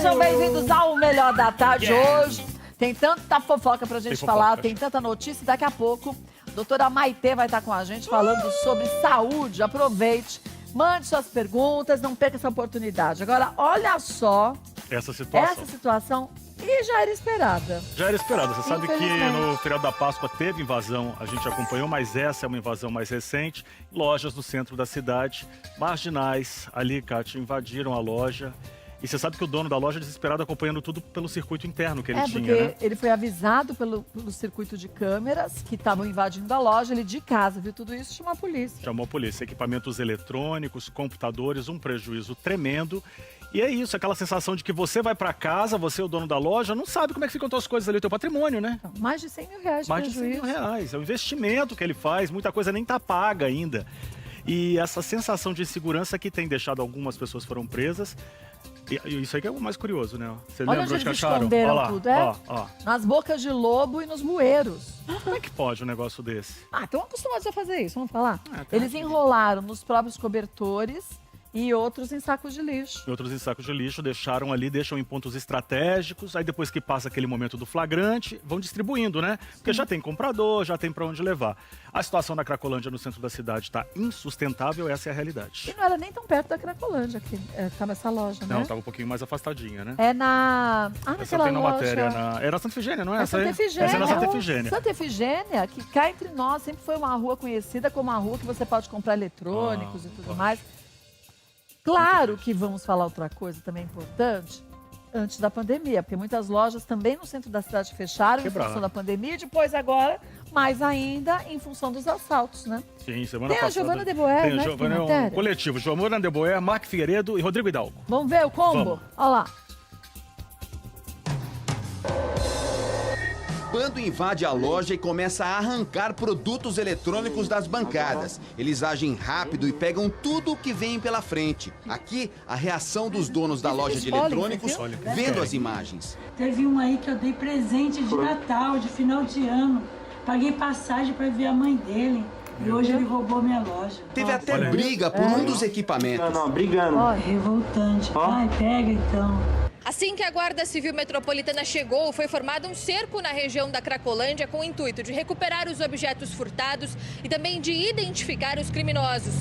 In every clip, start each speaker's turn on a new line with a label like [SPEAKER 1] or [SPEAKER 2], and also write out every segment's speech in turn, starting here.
[SPEAKER 1] Sejam bem-vindos ao Melhor da Tarde hoje. Tem tanta fofoca pra gente falar, tem tanta notícia. Daqui a pouco, a doutora Maitê vai estar com a gente falando sobre saúde. Aproveite, mande suas perguntas, não perca essa oportunidade. Agora, olha só
[SPEAKER 2] essa situação.
[SPEAKER 1] E já era esperada.
[SPEAKER 2] Já era esperada. Você sabe que no feriado da Páscoa teve invasão, a gente acompanhou, mas essa é uma invasão mais recente. Lojas no centro da cidade, marginais, ali, Kátia, invadiram a loja. E você sabe que o dono da loja, desesperado, acompanhando tudo pelo circuito interno que ele tinha, né?
[SPEAKER 1] Ele foi avisado pelo circuito de câmeras que estavam invadindo a loja. Ele de casa viu tudo isso, chamou a polícia.
[SPEAKER 2] Chamou a polícia. Equipamentos eletrônicos, computadores, um prejuízo tremendo. E é isso, aquela sensação de que você vai pra casa, você é o dono da loja, não sabe como é que ficam as tuas coisas ali, o teu patrimônio, né?
[SPEAKER 1] Então, mais de 100 mil reais de
[SPEAKER 2] mais de 100 mil reais. É o investimento que ele faz, muita coisa nem tá paga ainda. E essa sensação de insegurança que tem deixado algumas pessoas foram presas. E isso aí que é o mais curioso, né? Você
[SPEAKER 1] Olha
[SPEAKER 2] lembra
[SPEAKER 1] onde
[SPEAKER 2] onde
[SPEAKER 1] eles
[SPEAKER 2] acharam?
[SPEAKER 1] esconderam
[SPEAKER 2] Olha lá,
[SPEAKER 1] tudo, é?
[SPEAKER 2] Ó.
[SPEAKER 1] Nas bocas de lobo e nos bueiros.
[SPEAKER 2] Como é que pode um negócio desse?
[SPEAKER 1] Estão acostumados a fazer isso, vamos falar?
[SPEAKER 2] Tá
[SPEAKER 1] Eles enrolaram nos próprios cobertores e outros em sacos de lixo.
[SPEAKER 2] E outros em sacos de lixo, deixaram ali, deixam em pontos estratégicos, aí depois que passa aquele momento do flagrante, vão distribuindo, né? Porque já tem comprador, já tem pra onde levar. A situação na Cracolândia, no centro da cidade, tá insustentável, essa é a realidade.
[SPEAKER 1] E não era nem tão perto da Cracolândia, que tava essa loja, né?
[SPEAKER 2] Não, tava um pouquinho mais afastadinha, né?
[SPEAKER 1] É na... naquela
[SPEAKER 2] tem na
[SPEAKER 1] loja.
[SPEAKER 2] matéria, é na Santa Efigênia, não é?
[SPEAKER 1] É Santa Efigênia.
[SPEAKER 2] Essa é na Santa Efigênia.
[SPEAKER 1] Santa Efigênia, que cá entre nós sempre foi uma rua conhecida como uma rua que você pode comprar eletrônicos e tudo mais. Claro que vamos falar outra coisa também importante, antes da pandemia, porque muitas lojas também no centro da cidade fecharam em função da pandemia e depois agora, mais ainda, em função dos assaltos, né?
[SPEAKER 2] Sim, semana
[SPEAKER 1] passada. Tem a Giovana de Boer,
[SPEAKER 2] né?
[SPEAKER 1] Tem a
[SPEAKER 2] Giovana, é um coletivo. Giovana de Boer, Mark Figueiredo e Rodrigo Hidalgo.
[SPEAKER 1] Vamos ver o combo?
[SPEAKER 2] Vamos.
[SPEAKER 1] Olha lá.
[SPEAKER 3] Bando invade a loja e começa a arrancar produtos eletrônicos das bancadas. Eles agem rápido e pegam tudo o que vem pela frente. Aqui, a reação dos donos da loja de eletrônicos vendo as imagens.
[SPEAKER 4] Teve um aí que eu dei presente de Natal, de final de ano. Paguei passagem para ver a mãe dele. E hoje ele roubou minha loja.
[SPEAKER 3] Teve até briga por um dos equipamentos.
[SPEAKER 5] Não, brigando.
[SPEAKER 4] Revoltante. Ai, pega então.
[SPEAKER 6] Assim que a Guarda Civil Metropolitana chegou, foi formado um cerco na região da Cracolândia com o intuito de recuperar os objetos furtados e também de identificar os criminosos.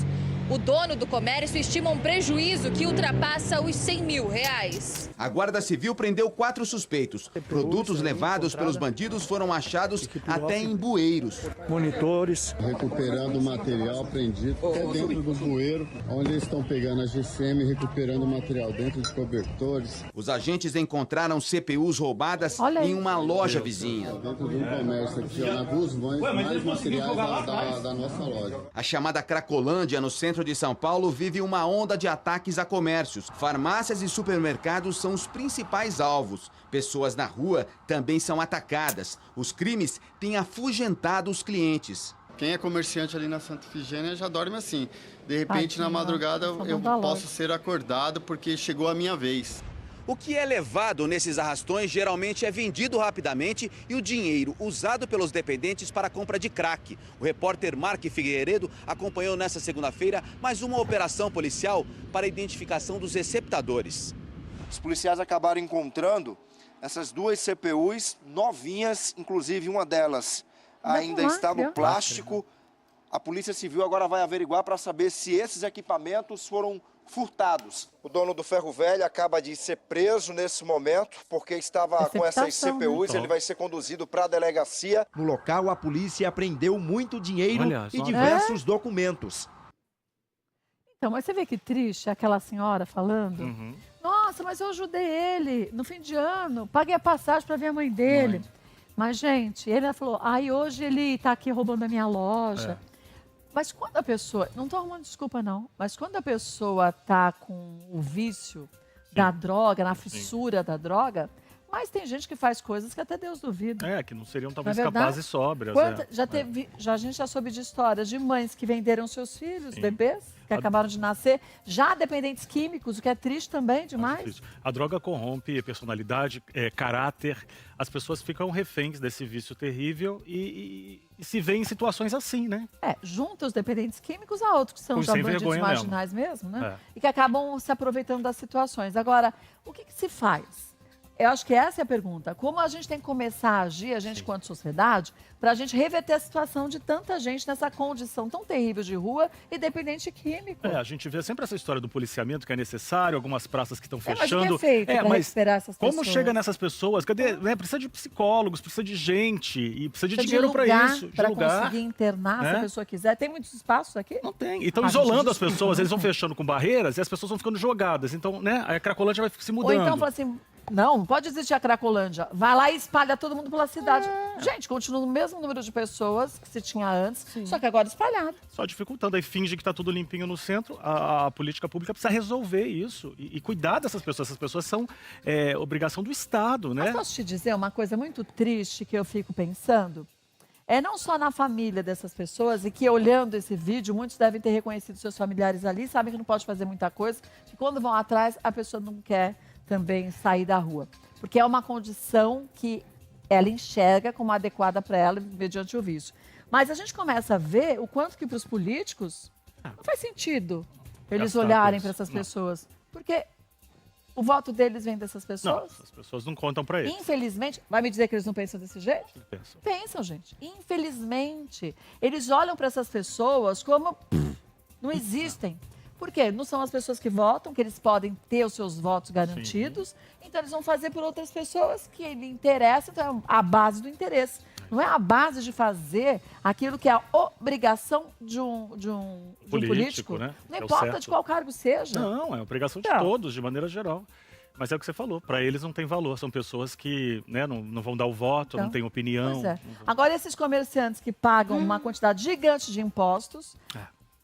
[SPEAKER 6] O dono do comércio estima um prejuízo que ultrapassa os 100 mil reais.
[SPEAKER 3] A Guarda Civil prendeu 4 suspeitos. Produtos levados pelos bandidos foram achados até em bueiros.
[SPEAKER 5] Monitores.
[SPEAKER 7] Recuperando material apreendido até dentro do bueiro, onde eles estão pegando a GCM e recuperando o material dentro de cobertores.
[SPEAKER 3] Os agentes encontraram CPUs roubadas em uma loja vizinha.
[SPEAKER 7] Dentro de um comércio aqui, na Rus, mais materiais da nossa loja.
[SPEAKER 3] A chamada Cracolândia, no centro de São Paulo, vive uma onda de ataques a comércios. Farmácias e supermercados são os principais alvos. Pessoas na rua também são atacadas. Os crimes têm afugentado os clientes.
[SPEAKER 7] Quem é comerciante ali na Santa Efigênia já dorme assim. De repente, na madrugada, eu posso ser acordado porque chegou a minha vez.
[SPEAKER 3] O que é levado nesses arrastões geralmente é vendido rapidamente e o dinheiro usado pelos dependentes para a compra de crack. O repórter Mark Figueiredo acompanhou nesta segunda-feira mais uma operação policial para a identificação dos receptadores.
[SPEAKER 8] Os policiais acabaram encontrando essas 2 CPUs novinhas, inclusive uma delas ainda está no plástico. A Polícia Civil agora vai averiguar para saber se esses equipamentos foram furtados. O dono do ferro velho acaba de ser preso nesse momento porque estava com essas CPUs. Ele vai ser conduzido para a delegacia.
[SPEAKER 9] No local, a polícia apreendeu muito dinheiro e diversos documentos.
[SPEAKER 1] Então, mas você vê que triste aquela senhora falando? Nossa, mas eu ajudei ele no fim de ano, paguei a passagem para ver a mãe dele. Mas, gente, ele falou, hoje ele tá aqui roubando a minha loja. Mas quando a pessoa, não estou arrumando desculpa não, mas quando a pessoa está com o vício da droga, na fissura da droga, Mas tem gente que faz coisas que até Deus duvida.
[SPEAKER 2] Que não seriam talvez
[SPEAKER 1] Não é
[SPEAKER 2] capazes e sóbrias.
[SPEAKER 1] A gente já soube de histórias de mães que venderam seus filhos, bebês, que acabaram de nascer, já dependentes químicos, o que é triste também demais.
[SPEAKER 2] A droga corrompe personalidade, caráter. As pessoas ficam reféns desse vício terrível e se veem em situações assim, né?
[SPEAKER 1] Junta os dependentes químicos a outros que são já bandidos marginais mesmo, né? E que acabam se aproveitando das situações. Agora, o que se faz? Eu acho que essa é a pergunta. Como a gente tem que começar a agir, a gente quanto sociedade, para a gente reverter a situação de tanta gente nessa condição tão terrível de rua e dependente químico?
[SPEAKER 2] A gente vê sempre essa história do policiamento que é necessário, algumas praças que estão fechando.
[SPEAKER 1] Mas o que é feito para recuperar essas pessoas?
[SPEAKER 2] Como chega nessas pessoas? Cadê? Precisa de psicólogos, precisa de gente e precisa de dinheiro para isso.
[SPEAKER 1] Para conseguir internar, se a pessoa quiser. Tem muitos espaços aqui?
[SPEAKER 2] Não tem. E estão isolando as pessoas, eles vão fechando com barreiras e as pessoas vão ficando jogadas. Então, a Cracolândia vai se mudando.
[SPEAKER 1] Ou então fala assim, não pode existir a Cracolândia. Vai lá e espalha todo mundo pela cidade. Gente, continua o mesmo número de pessoas que se tinha antes, só que agora espalhado.
[SPEAKER 2] Só dificultando. Aí finge que está tudo limpinho no centro. A política pública precisa resolver isso e cuidar dessas pessoas. Essas pessoas são obrigação do Estado, né?
[SPEAKER 1] Mas posso te dizer uma coisa muito triste que eu fico pensando? Não só na família dessas pessoas, e que olhando esse vídeo, muitos devem ter reconhecido seus familiares ali, sabem que não pode fazer muita coisa, que quando vão atrás, a pessoa não quer também sair da rua. Porque é uma condição que ela enxerga como adequada para ela mediante o vício. Mas a gente começa a ver o quanto que para os políticos não faz sentido eles olharem para essas pessoas. Porque o voto deles vem dessas pessoas.
[SPEAKER 2] Não, as pessoas não contam para eles.
[SPEAKER 1] Infelizmente, vai me dizer que eles não pensam desse jeito? Pensam, gente. Infelizmente, eles olham para essas pessoas como não existem. Por quê? Não são as pessoas que votam, que eles podem ter os seus votos garantidos, então eles vão fazer por outras pessoas que lhe interessam, então é a base do interesse. Não é a base de fazer aquilo que é a obrigação de um político.
[SPEAKER 2] Né?
[SPEAKER 1] Não importa de qual cargo seja.
[SPEAKER 2] Não, é obrigação de todos, de maneira geral. Mas é o que você falou, para eles não tem valor. São pessoas que não vão dar o voto, não têm opinião.
[SPEAKER 1] Pois é. Agora, esses comerciantes que pagam uma quantidade gigante de impostos...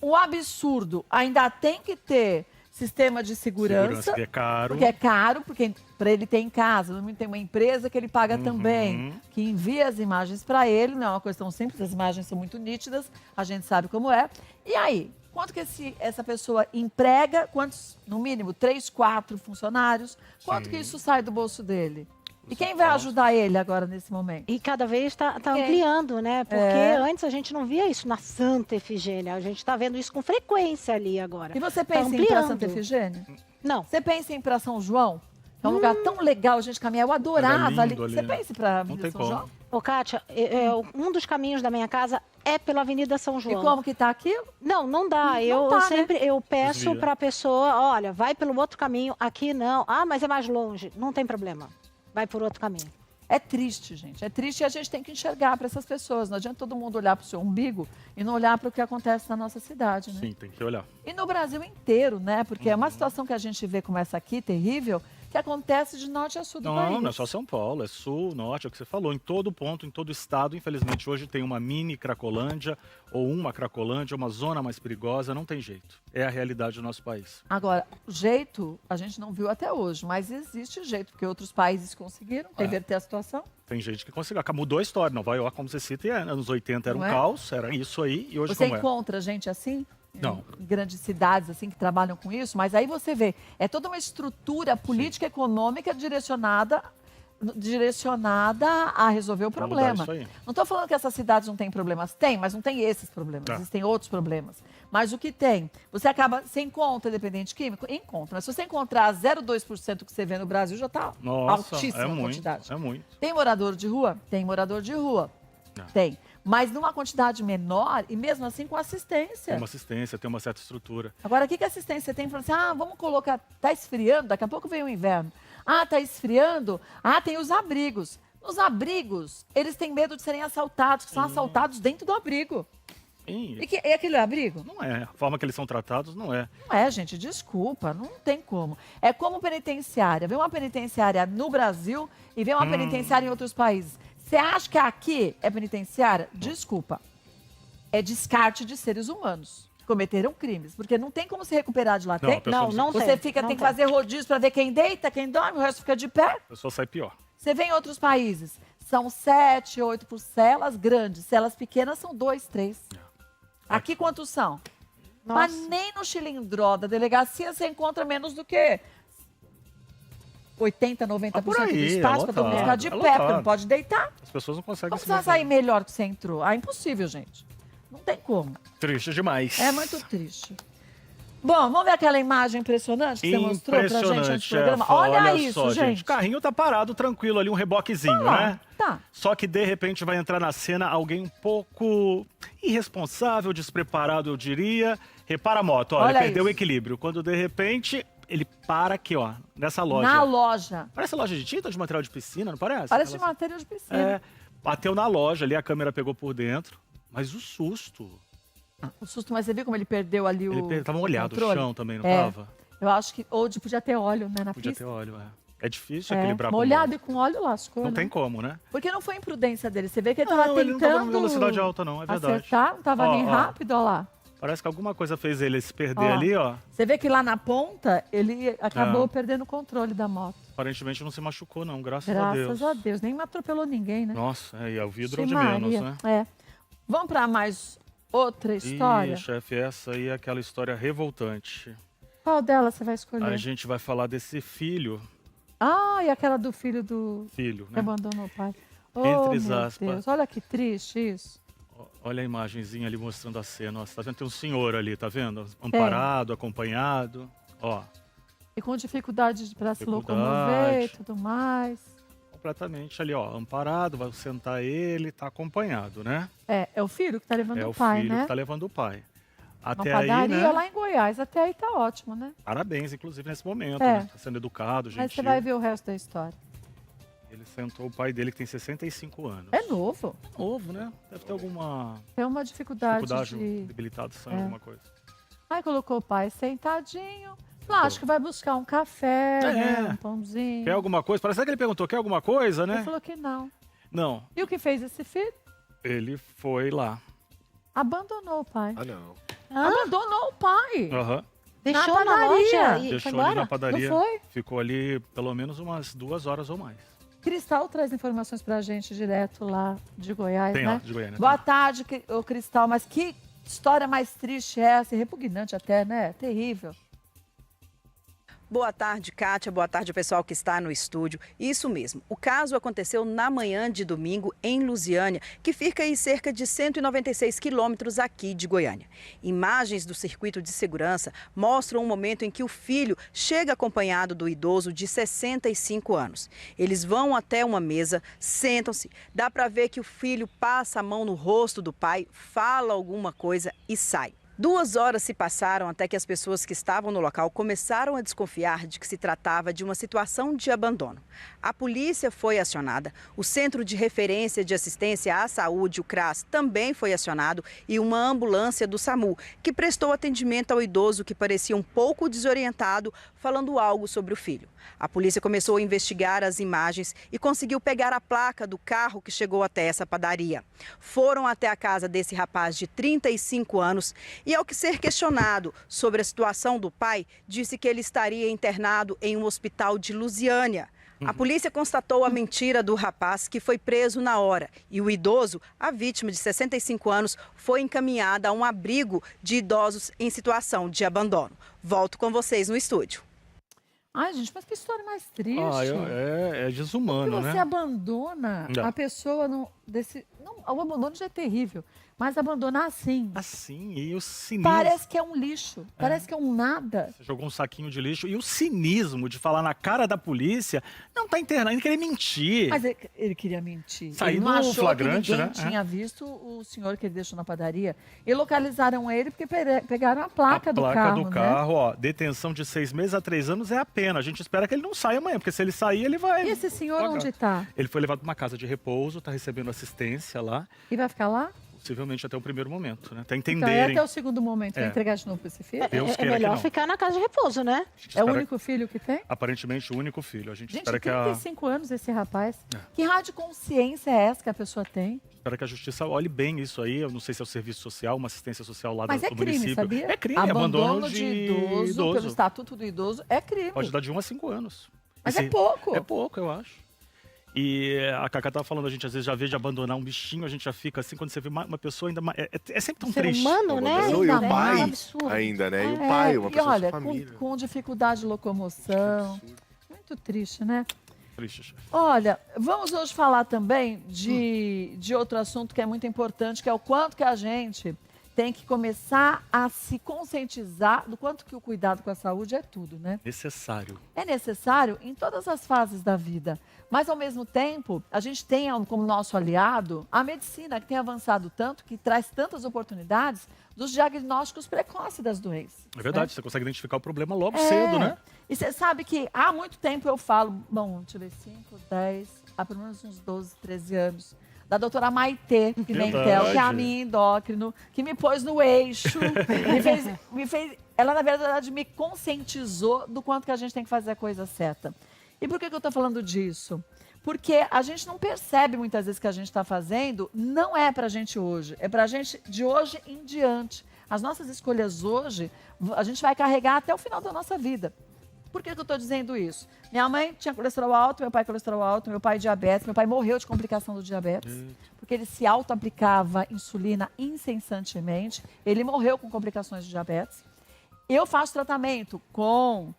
[SPEAKER 1] O absurdo, ainda tem que ter sistema de segurança
[SPEAKER 2] que é caro.
[SPEAKER 1] Porque é caro, porque para ele ter em casa, no mínimo tem uma empresa que ele paga também, que envia as imagens para ele, não é uma questão simples, as imagens são muito nítidas, a gente sabe como é. E aí, quanto que essa pessoa emprega, quantos, no mínimo, 3, 4 funcionários, quanto que isso sai do bolso dele? E quem vai ajudar ele agora nesse momento?
[SPEAKER 5] E cada vez está ampliando, né? Porque antes a gente não via isso na Santa Efigênia. A gente está vendo isso com frequência ali agora.
[SPEAKER 1] E você pensa em ir para Santa Efigênia?
[SPEAKER 5] Não.
[SPEAKER 1] Você pensa em ir para São João? É um lugar tão legal, a gente caminhar. Eu adorava ali. Você pensa em ir para São João?
[SPEAKER 5] Ô, Kátia, um dos caminhos da minha casa é pela Avenida São João.
[SPEAKER 1] E como que tá aquilo?
[SPEAKER 5] Não dá. Eu peço para a pessoa, olha, vai pelo outro caminho, aqui não. Ah, mas é mais longe. Não tem problema. Vai por outro caminho.
[SPEAKER 1] É triste, gente. É triste e a gente tem que enxergar para essas pessoas. Não adianta todo mundo olhar para o seu umbigo e não olhar para o que acontece na nossa cidade, né?
[SPEAKER 2] Sim, tem que olhar.
[SPEAKER 1] E no Brasil inteiro, né? Porque é uma situação que a gente vê como essa aqui, terrível, que acontece de norte a sul do país.
[SPEAKER 2] Não é só São Paulo, é sul, norte, é o que você falou. Em todo ponto, em todo estado, infelizmente, hoje tem uma mini Cracolândia ou uma Cracolândia, uma zona mais perigosa, não tem jeito. É a realidade do nosso país.
[SPEAKER 1] Agora, jeito, a gente não viu até hoje, mas existe jeito, porque outros países conseguiram reverter a situação.
[SPEAKER 2] Tem gente que conseguiu. Mudou a história. Nova York, como você cita, anos 80 era um caos, era isso aí, e hoje
[SPEAKER 1] você
[SPEAKER 2] como
[SPEAKER 1] encontra gente assim?
[SPEAKER 2] Não.
[SPEAKER 1] Em grandes cidades assim que trabalham com isso, mas aí você vê, é toda uma estrutura política e econômica direcionada a resolver o problema. Não estou falando que essas cidades não têm problemas, tem, mas não tem esses problemas, existem outros problemas. Mas o que tem? Você encontra dependente químico? Encontra. Mas se você encontrar 0,2% que você vê no Brasil, já está altíssima a quantidade.
[SPEAKER 2] É muito.
[SPEAKER 1] Tem morador de rua? Tem morador de rua. Tem. Mas numa quantidade menor e mesmo assim com assistência.
[SPEAKER 2] Tem uma assistência, tem uma certa estrutura.
[SPEAKER 1] Agora, o que a assistência tem? Falando assim, vamos colocar, tá esfriando, daqui a pouco vem o inverno. Tá esfriando, tem os abrigos. Nos abrigos, eles têm medo de serem assaltados, que são assaltados dentro do abrigo.
[SPEAKER 2] Sim.
[SPEAKER 1] E aquele abrigo?
[SPEAKER 2] Não é. A forma que eles são tratados não é.
[SPEAKER 1] Não é, gente, desculpa, não tem como. É como penitenciária. Vem uma penitenciária no Brasil e vem uma penitenciária em outros países. Você acha que aqui é penitenciária? Desculpa. É descarte de seres humanos. Cometeram crimes. Porque não tem como se recuperar de lá.
[SPEAKER 5] Não tem.
[SPEAKER 1] Você tem que fazer rodízio para ver quem deita, quem dorme, o resto fica de pé.
[SPEAKER 2] A pessoa sai pior.
[SPEAKER 1] Você vê em outros países, são 7, 8 por celas grandes. Celas pequenas são 2, 3. Aqui quantos são?
[SPEAKER 5] Nossa.
[SPEAKER 1] Mas nem no Chilindró da delegacia você encontra menos do que 80, 90%
[SPEAKER 2] por aí,
[SPEAKER 1] do espaço para todo mundo ficar de pé, porque não pode deitar.
[SPEAKER 2] As pessoas não conseguem
[SPEAKER 1] Como
[SPEAKER 2] se
[SPEAKER 1] você vai
[SPEAKER 2] mover.
[SPEAKER 1] sair melhor que você entrou? Ah, impossível, gente. Não tem como.
[SPEAKER 2] Triste demais.
[SPEAKER 1] É muito triste. Bom, vamos ver aquela imagem impressionante que você mostrou pra gente antes do programa?
[SPEAKER 2] chefa.
[SPEAKER 1] Olha isso,
[SPEAKER 2] só,
[SPEAKER 1] gente.
[SPEAKER 2] O carrinho tá parado, tranquilo ali, um reboquezinho, né?
[SPEAKER 1] Tá.
[SPEAKER 2] Só que, de repente, vai entrar na cena alguém um pouco irresponsável, despreparado, eu diria. Repara a moto, olha perdeu o equilíbrio. Quando, de repente, ele para aqui, ó, nessa loja.
[SPEAKER 1] Na loja.
[SPEAKER 2] Parece loja de tinta, de material de piscina, não parece?
[SPEAKER 1] Parece de material de piscina.
[SPEAKER 2] É, bateu na loja ali, a câmera pegou por dentro. Mas o susto...
[SPEAKER 1] O susto, mas você viu como ele perdeu ali
[SPEAKER 2] Ele tava molhado, o chão também, não tava?
[SPEAKER 1] Eu acho que... Ou podia ter óleo, né, na
[SPEAKER 2] Podia
[SPEAKER 1] pista.
[SPEAKER 2] ter óleo, É difícil equilibrar
[SPEAKER 1] molhado e com óleo lascou,
[SPEAKER 2] Não
[SPEAKER 1] né?
[SPEAKER 2] tem como, né?
[SPEAKER 1] Porque não foi imprudência dele. Você vê que ele tava tentando...
[SPEAKER 2] ele não tava em velocidade alta, não, é verdade.
[SPEAKER 1] Acertar, não tava nem rápido, ó lá.
[SPEAKER 2] Parece que alguma coisa fez ele se perder ali, ó.
[SPEAKER 1] Você vê que lá na ponta, ele acabou perdendo o controle da moto.
[SPEAKER 2] Aparentemente não se machucou, não, graças a Deus.
[SPEAKER 1] Graças a Deus. Nem atropelou ninguém, né?
[SPEAKER 2] Nossa, e o vidro de
[SPEAKER 1] Maria.
[SPEAKER 2] menos, né?
[SPEAKER 1] Vamos para mais outra história?
[SPEAKER 2] Chefe, essa aí é aquela história revoltante.
[SPEAKER 1] Qual dela você vai escolher?
[SPEAKER 2] A gente vai falar desse filho.
[SPEAKER 1] Ah, e aquela do filho que
[SPEAKER 2] né?
[SPEAKER 1] abandonou o pai.
[SPEAKER 2] Entre
[SPEAKER 1] Meu
[SPEAKER 2] aspas.
[SPEAKER 1] Deus, olha que triste isso.
[SPEAKER 2] Olha a imagenzinha ali mostrando a cena. Ó, você tá vendo? Tem um senhor ali, tá vendo? Amparado, acompanhado. Ó.
[SPEAKER 1] E com dificuldade para se locomover e tudo mais.
[SPEAKER 2] Completamente ali, ó, amparado, vai sentar ele, tá acompanhado, né?
[SPEAKER 1] É o filho que tá levando o pai, né?
[SPEAKER 2] É o filho que tá levando o pai. Até
[SPEAKER 1] Uma padaria
[SPEAKER 2] aí, né?
[SPEAKER 1] lá em Goiás, até aí tá ótimo, né?
[SPEAKER 2] Parabéns, inclusive, nesse momento, né? Tá sendo educado, gentil.
[SPEAKER 1] Mas você vai ver o resto da história.
[SPEAKER 2] Ele sentou o pai dele, que tem 65 anos.
[SPEAKER 1] É novo.
[SPEAKER 2] É novo, né? Deve ter alguma
[SPEAKER 1] Tem uma dificuldade
[SPEAKER 2] debilitação, alguma coisa.
[SPEAKER 1] Aí colocou o pai sentadinho. Lá, acho que vai buscar um café, né? Um pãozinho.
[SPEAKER 2] Quer alguma coisa? Parece que ele perguntou, quer alguma coisa, né?
[SPEAKER 1] Ele falou que não.
[SPEAKER 2] Não.
[SPEAKER 1] E o que fez esse filho?
[SPEAKER 2] Ele foi lá.
[SPEAKER 1] Abandonou o pai.
[SPEAKER 10] Ah, não.
[SPEAKER 1] Abandonou o pai.
[SPEAKER 2] Aham.
[SPEAKER 5] Deixou na loja e
[SPEAKER 2] Deixou
[SPEAKER 5] foi
[SPEAKER 2] ali
[SPEAKER 5] embora?
[SPEAKER 2] na padaria.
[SPEAKER 1] Não foi?
[SPEAKER 2] Ficou ali pelo menos umas 2 horas ou mais.
[SPEAKER 1] Cristal traz informações pra gente direto lá de Goiás,
[SPEAKER 2] Tem
[SPEAKER 1] né?
[SPEAKER 2] lá, de Goiânia.
[SPEAKER 1] Boa tarde, ô Cristal. Mas que história mais triste é essa? E repugnante até, né? Terrível.
[SPEAKER 11] Boa tarde, Kátia. Boa tarde, pessoal que está no estúdio. Isso mesmo. O caso aconteceu na manhã de domingo em Lusiânia, que fica aí cerca de 196 quilômetros aqui de Goiânia. Imagens do circuito de segurança mostram um momento em que o filho chega acompanhado do idoso de 65 anos. Eles vão até uma mesa, sentam-se. Dá para ver que o filho passa a mão no rosto do pai, fala alguma coisa e sai. 2 horas se passaram até que as pessoas que estavam no local começaram a desconfiar de que se tratava de uma situação de abandono. A polícia foi acionada, o Centro de Referência de Assistência à Saúde, o CRAS, também foi acionado e uma ambulância do SAMU, que prestou atendimento ao idoso que parecia um pouco desorientado, falando algo sobre o filho. A polícia começou a investigar as imagens e conseguiu pegar a placa do carro que chegou até essa padaria. Foram até a casa desse rapaz de 35 anos e, ao que ser questionado sobre a situação do pai, disse que ele estaria internado em um hospital de Lusiânia. A polícia constatou a mentira do rapaz, que foi preso na hora. E o idoso, a vítima de 65 anos, foi encaminhada a um abrigo de idosos em situação de abandono. Volto com vocês no estúdio.
[SPEAKER 1] Ai, gente, mas que história mais triste.
[SPEAKER 2] É desumano,
[SPEAKER 1] Porque
[SPEAKER 2] né?
[SPEAKER 1] você abandona a pessoa o abandono já é terrível, mas abandonar assim.
[SPEAKER 2] Assim, e o cinismo.
[SPEAKER 1] Parece que é um lixo, parece que é um nada.
[SPEAKER 2] Você jogou um saquinho de lixo. E o cinismo de falar na cara da polícia, não tá internado, ele queria mentir.
[SPEAKER 1] Mas ele queria mentir.
[SPEAKER 2] Sair
[SPEAKER 1] ele não
[SPEAKER 2] no
[SPEAKER 1] achou
[SPEAKER 2] flagrante,
[SPEAKER 1] que ninguém
[SPEAKER 2] né?
[SPEAKER 1] tinha visto o senhor que ele deixou na padaria. E localizaram ele porque pegaram a placa do carro,
[SPEAKER 2] do carro, ó, detenção de 6 meses a 3 anos é a pena. A gente espera que ele não saia amanhã, porque se ele sair, ele vai...
[SPEAKER 1] E esse senhor onde tá?
[SPEAKER 2] Ele foi levado para uma casa de repouso, tá recebendo assistência lá.
[SPEAKER 1] E vai ficar lá?
[SPEAKER 2] Possivelmente até o primeiro momento, né? Até
[SPEAKER 1] Então,
[SPEAKER 2] entenderem.
[SPEAKER 1] até o segundo momento, vai entregar de novo para esse filho?
[SPEAKER 5] É melhor ficar na casa de repouso, né?
[SPEAKER 1] É o único filho que tem?
[SPEAKER 2] Aparentemente, o único filho. A gente espera que
[SPEAKER 1] 35 anos esse rapaz. Que raio de consciência é essa que a pessoa tem?
[SPEAKER 2] Espero que a justiça olhe bem isso aí. Eu não sei se é o serviço social, uma assistência social lá
[SPEAKER 1] Mas
[SPEAKER 2] do
[SPEAKER 1] é crime,
[SPEAKER 2] município.
[SPEAKER 1] sabia?
[SPEAKER 2] É crime,
[SPEAKER 1] abandono de idoso, pelo estatuto do idoso, é crime.
[SPEAKER 2] Pode dar de 1 a 5 anos.
[SPEAKER 1] Mas é pouco.
[SPEAKER 2] É pouco, eu acho. E a Cacá tava falando, a gente às vezes já vê de abandonar um bichinho, a gente já fica assim, quando você vê uma pessoa ainda mais... É sempre tão triste.
[SPEAKER 5] Humano, né?
[SPEAKER 10] E o pai ainda, né? E o pai, uma pessoa
[SPEAKER 1] olha,
[SPEAKER 10] de família.
[SPEAKER 1] com dificuldade de locomoção. Muito triste, né?
[SPEAKER 2] Triste.
[SPEAKER 1] Olha, vamos hoje falar também de outro assunto que é muito importante, que é o quanto que a gente tem que começar a se conscientizar do quanto que o cuidado com a saúde é tudo, né?
[SPEAKER 2] Necessário.
[SPEAKER 1] É necessário em todas as fases da vida. Mas, ao mesmo tempo, a gente tem como nosso aliado a medicina, que tem avançado tanto, que traz tantas oportunidades dos diagnósticos precoces das doenças.
[SPEAKER 2] É verdade,
[SPEAKER 1] né?
[SPEAKER 2] você consegue identificar o problema logo cedo, né?
[SPEAKER 1] E você sabe que há muito tempo eu falo, bom, deixa eu ver, 5, 10, há pelo menos uns 12, 13 anos, da doutora Maitê Pimentel, que é a minha endócrino, que me pôs no eixo, me fez, ela na verdade me conscientizou do quanto que a gente tem que fazer a coisa certa. E por que eu estou falando disso? Porque a gente não percebe muitas vezes que a gente está fazendo, não é para a gente hoje, é para a gente de hoje em diante. As nossas escolhas hoje, a gente vai carregar até o final da nossa vida. Por que eu estou dizendo isso? Minha mãe tinha colesterol alto, meu pai colesterol alto, meu pai diabetes, meu pai morreu de complicação do diabetes, porque ele se auto-aplicava insulina incessantemente, ele morreu com complicações de diabetes. Eu faço tratamento com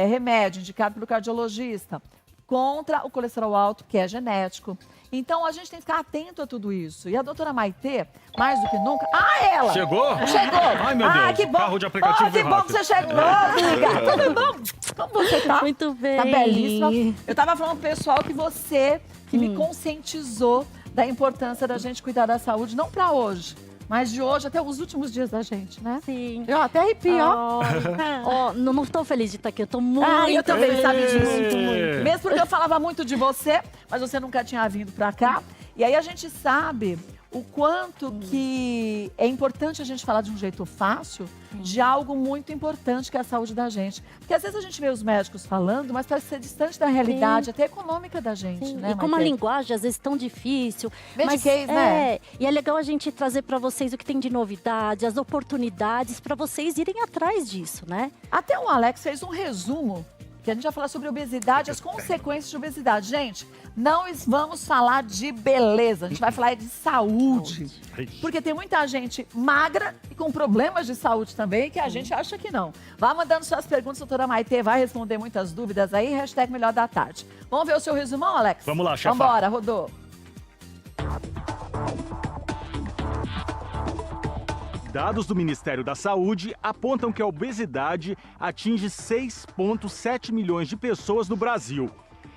[SPEAKER 1] remédio indicado pelo cardiologista contra o colesterol alto, que é genético. Então, a gente tem que ficar atento a tudo isso. E a doutora Maitê, mais do que nunca... Ah, ela!
[SPEAKER 2] Chegou?
[SPEAKER 1] Chegou!
[SPEAKER 2] Ai, meu Deus,
[SPEAKER 1] que bom!
[SPEAKER 2] Carro de aplicativo
[SPEAKER 1] que bom que você chegou, amiga! Tudo bom? Como você tá?
[SPEAKER 12] Muito bem.
[SPEAKER 1] Tá belíssima. Eu tava falando pro pessoal que você me conscientizou da importância da gente cuidar da saúde, não pra hoje, mas de hoje até os últimos dias da gente, né?
[SPEAKER 12] Sim.
[SPEAKER 1] Eu até arrepio, ó.
[SPEAKER 12] Não estou feliz de estar aqui, eu tô muito
[SPEAKER 1] eu também,
[SPEAKER 12] feliz.
[SPEAKER 1] sabe disso.
[SPEAKER 12] Muito.
[SPEAKER 1] Mesmo porque eu falava muito de você, mas você nunca tinha vindo pra cá. E aí a gente sabe o quanto que é importante a gente falar de um jeito fácil de algo muito importante que é a saúde da gente. Porque às vezes a gente vê os médicos falando, mas parece ser distante da realidade, até econômica da gente, né,
[SPEAKER 12] E como a
[SPEAKER 1] Maitê?
[SPEAKER 12] linguagem às vezes tão difícil.
[SPEAKER 1] Mediquês, né?
[SPEAKER 12] E é legal a gente trazer para vocês o que tem de novidade, as oportunidades, para vocês irem atrás disso, né?
[SPEAKER 1] Até o Alex fez um resumo, que a gente vai falar sobre obesidade, as consequências de obesidade. Gente, não vamos falar de beleza, a gente vai falar de saúde. Porque tem muita gente magra e com problemas de saúde também, que a gente acha que não. Vá mandando suas perguntas, doutora Maitê vai responder muitas dúvidas aí, hashtag Melhor da Tarde. Vamos ver o seu resumão, Alex?
[SPEAKER 2] Vamos lá, chefa.
[SPEAKER 1] Vambora, rodou.
[SPEAKER 2] Dados do Ministério da Saúde apontam que a obesidade atinge 6,7 milhões de pessoas no Brasil.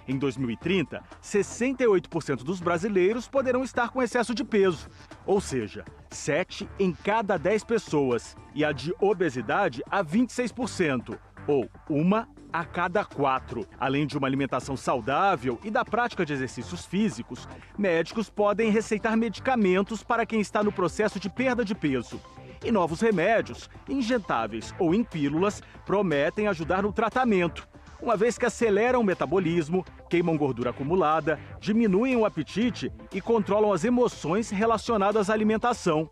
[SPEAKER 2] Em 2030, 68% dos brasileiros poderão estar com excesso de peso, ou seja, 7 em cada 10 pessoas, e a de obesidade a 26%, ou 1 a cada 4. Além de uma alimentação saudável e da prática de exercícios físicos, médicos podem receitar medicamentos para quem está no processo de perda de peso. E novos remédios, injetáveis ou em pílulas, prometem ajudar no tratamento, uma vez que aceleram o metabolismo, queimam gordura acumulada, diminuem o apetite e controlam as emoções relacionadas à alimentação.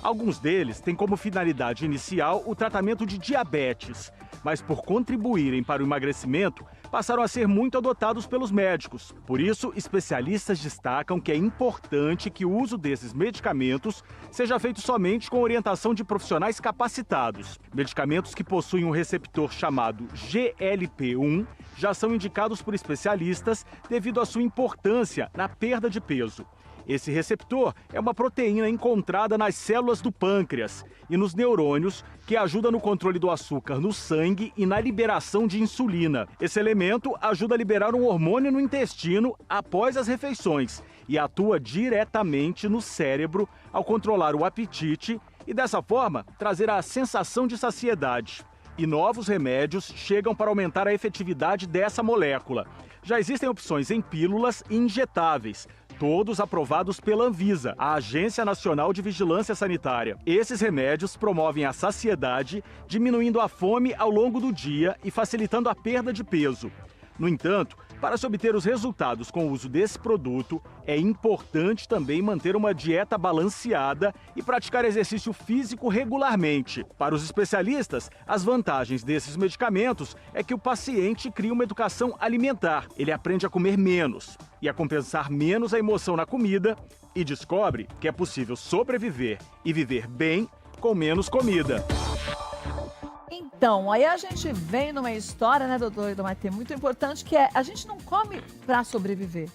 [SPEAKER 2] Alguns deles têm como finalidade inicial o tratamento de diabetes, mas por contribuírem para o emagrecimento, passaram a ser muito adotados pelos médicos. Por isso, especialistas destacam que é importante que o uso desses medicamentos seja feito somente com orientação de profissionais capacitados. Medicamentos que possuem um receptor chamado GLP-1 já são indicados por especialistas devido à sua importância na perda de peso. Esse receptor é uma proteína encontrada nas células do pâncreas e nos neurônios que ajuda no controle do açúcar no sangue e na liberação de insulina. Esse elemento ajuda a liberar um hormônio no intestino após as refeições e atua diretamente no cérebro ao controlar o apetite e, dessa forma, trazer a sensação de saciedade. E novos remédios chegam para aumentar a efetividade dessa molécula. Já existem opções em pílulas e injetáveis, todos aprovados pela Anvisa, a Agência Nacional de Vigilância Sanitária. Esses remédios promovem a saciedade, diminuindo a fome ao longo do dia e facilitando a perda de peso.
[SPEAKER 13] No entanto, para se obter os resultados com o uso desse produto, é importante também manter uma dieta balanceada e praticar exercício físico regularmente. Para os especialistas, as vantagens desses medicamentos é que o paciente cria uma educação alimentar. Ele aprende a comer menos e a compensar menos a emoção na comida e descobre que é possível sobreviver e viver bem com menos comida.
[SPEAKER 1] Então, aí a gente vem numa história, né, doutor Maite, muito importante, que é a gente não come para sobreviver.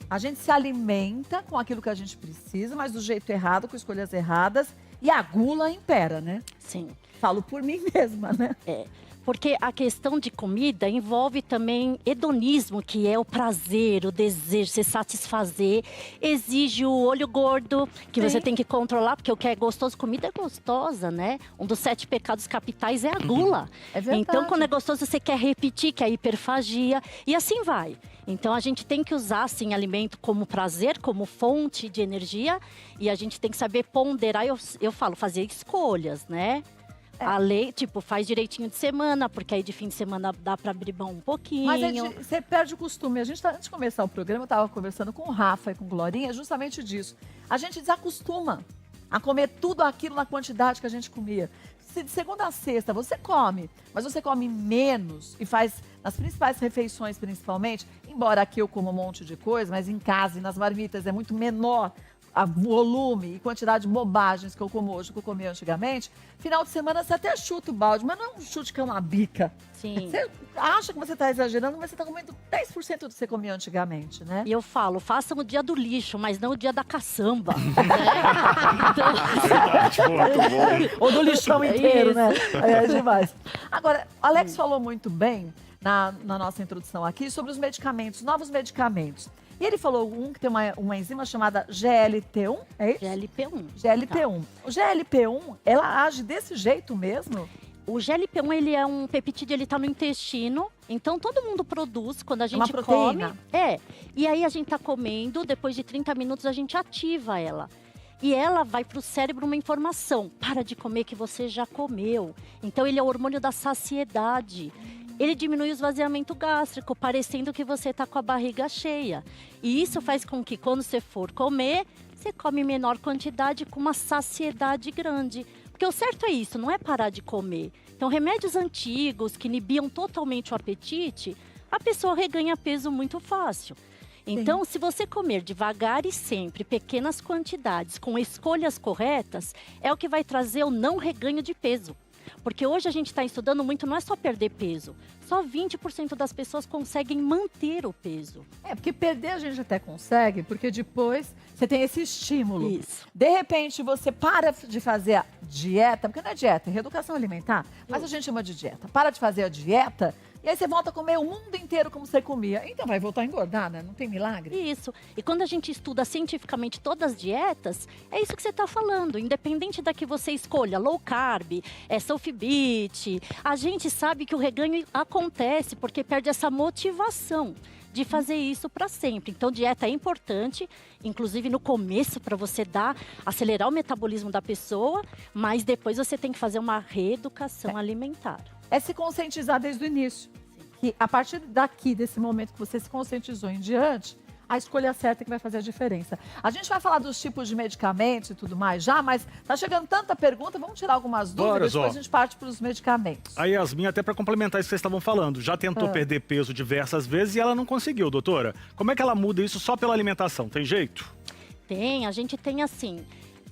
[SPEAKER 1] A gente se alimenta com aquilo que a gente precisa, mas do jeito errado, com escolhas erradas, e a gula impera, né?
[SPEAKER 12] Sim.
[SPEAKER 1] Falo por mim mesma, né?
[SPEAKER 12] Porque a questão de comida envolve também hedonismo, que é o prazer, o desejo, se satisfazer. Exige o olho gordo, que você tem que controlar, porque o que é gostoso, comida é gostosa, né? Um dos 7 pecados capitais é a gula.
[SPEAKER 1] É verdade.
[SPEAKER 12] Então, quando é gostoso, você quer repetir, que é a hiperfagia, e assim vai. Então, a gente tem que usar, sim, alimento como prazer, como fonte de energia, e a gente tem que saber ponderar, eu falo, fazer escolhas, né? A lei, tipo, faz direitinho de semana, porque aí de fim de semana dá pra abrir mão um pouquinho.
[SPEAKER 1] Mas você perde o costume. A gente, antes de começar o programa, eu tava conversando com o Rafa e com o Glorinha, justamente disso. A gente desacostuma a comer tudo aquilo na quantidade que a gente comia. Se de segunda a sexta você come, mas você come menos e faz nas principais refeições, principalmente, embora aqui eu como um monte de coisa, mas em casa e nas marmitas é muito menor a volume e quantidade de bobagens que eu como hoje, que eu comia antigamente, final de semana você até chuta o balde, mas não é um chute que é uma bica.
[SPEAKER 12] Sim.
[SPEAKER 1] Você acha que você está exagerando, mas você está comendo 10% do que você comia antigamente, né?
[SPEAKER 12] E eu falo, façam o dia do lixo, mas não o dia da caçamba.
[SPEAKER 1] Ou do lixão inteiro, né? É demais. Agora, o Alex falou muito bem na nossa introdução aqui sobre os medicamentos, novos medicamentos. E ele falou que tem uma enzima chamada GLT1, é isso?
[SPEAKER 12] GLP1.
[SPEAKER 1] GLP1. O GLP1, ela age desse jeito mesmo?
[SPEAKER 12] O GLP1, ele é um peptídeo, ele tá no intestino. Então, todo mundo produz quando a gente come.
[SPEAKER 1] Proteína.
[SPEAKER 12] E aí, a gente tá comendo, depois de 30 minutos, a gente ativa ela. E ela vai para o cérebro uma informação. Para de comer que você já comeu. Então, ele é o hormônio da saciedade. Ele diminui o esvaziamento gástrico, parecendo que você está com a barriga cheia. E isso faz com que, quando você for comer, você come em menor quantidade com uma saciedade grande. Porque o certo é isso, não é parar de comer. Então, remédios antigos que inibiam totalmente o apetite, a pessoa reganha peso muito fácil. Então, se você comer devagar e sempre, pequenas quantidades, com escolhas corretas, é o que vai trazer o não reganho de peso. Porque hoje a gente está estudando muito, não é só perder peso. Só 20% das pessoas conseguem manter o peso.
[SPEAKER 1] Porque perder a gente até consegue, porque depois você tem esse estímulo.
[SPEAKER 12] Isso.
[SPEAKER 1] De repente você para de fazer a dieta, porque não é dieta, é reeducação alimentar, mas a gente chama de dieta. Para de fazer a dieta e aí você volta a comer o mundo inteiro como você comia. Então vai voltar a engordar, né? Não tem milagre.
[SPEAKER 12] Isso. E quando a gente estuda cientificamente todas as dietas, é isso que você está falando. Independente da que você escolha, low carb, sulfibite, a gente sabe que o reganho acontece porque perde essa motivação de fazer isso para sempre. Então, dieta é importante, inclusive no começo, para você acelerar o metabolismo da pessoa, mas depois você tem que fazer uma reeducação alimentar.
[SPEAKER 1] É se conscientizar desde o início. Que a partir daqui, desse momento que você se conscientizou em diante, a escolha certa é que vai fazer a diferença. A gente vai falar dos tipos de medicamentos e tudo mais já, mas tá chegando tanta pergunta, vamos tirar algumas dúvidas, depois a gente parte para os medicamentos.
[SPEAKER 2] A Yasmin, até para complementar isso que vocês estavam falando, já tentou perder peso diversas vezes e ela não conseguiu, doutora. Como é que ela muda isso só pela alimentação? Tem jeito?
[SPEAKER 12] Tem, a gente tem assim...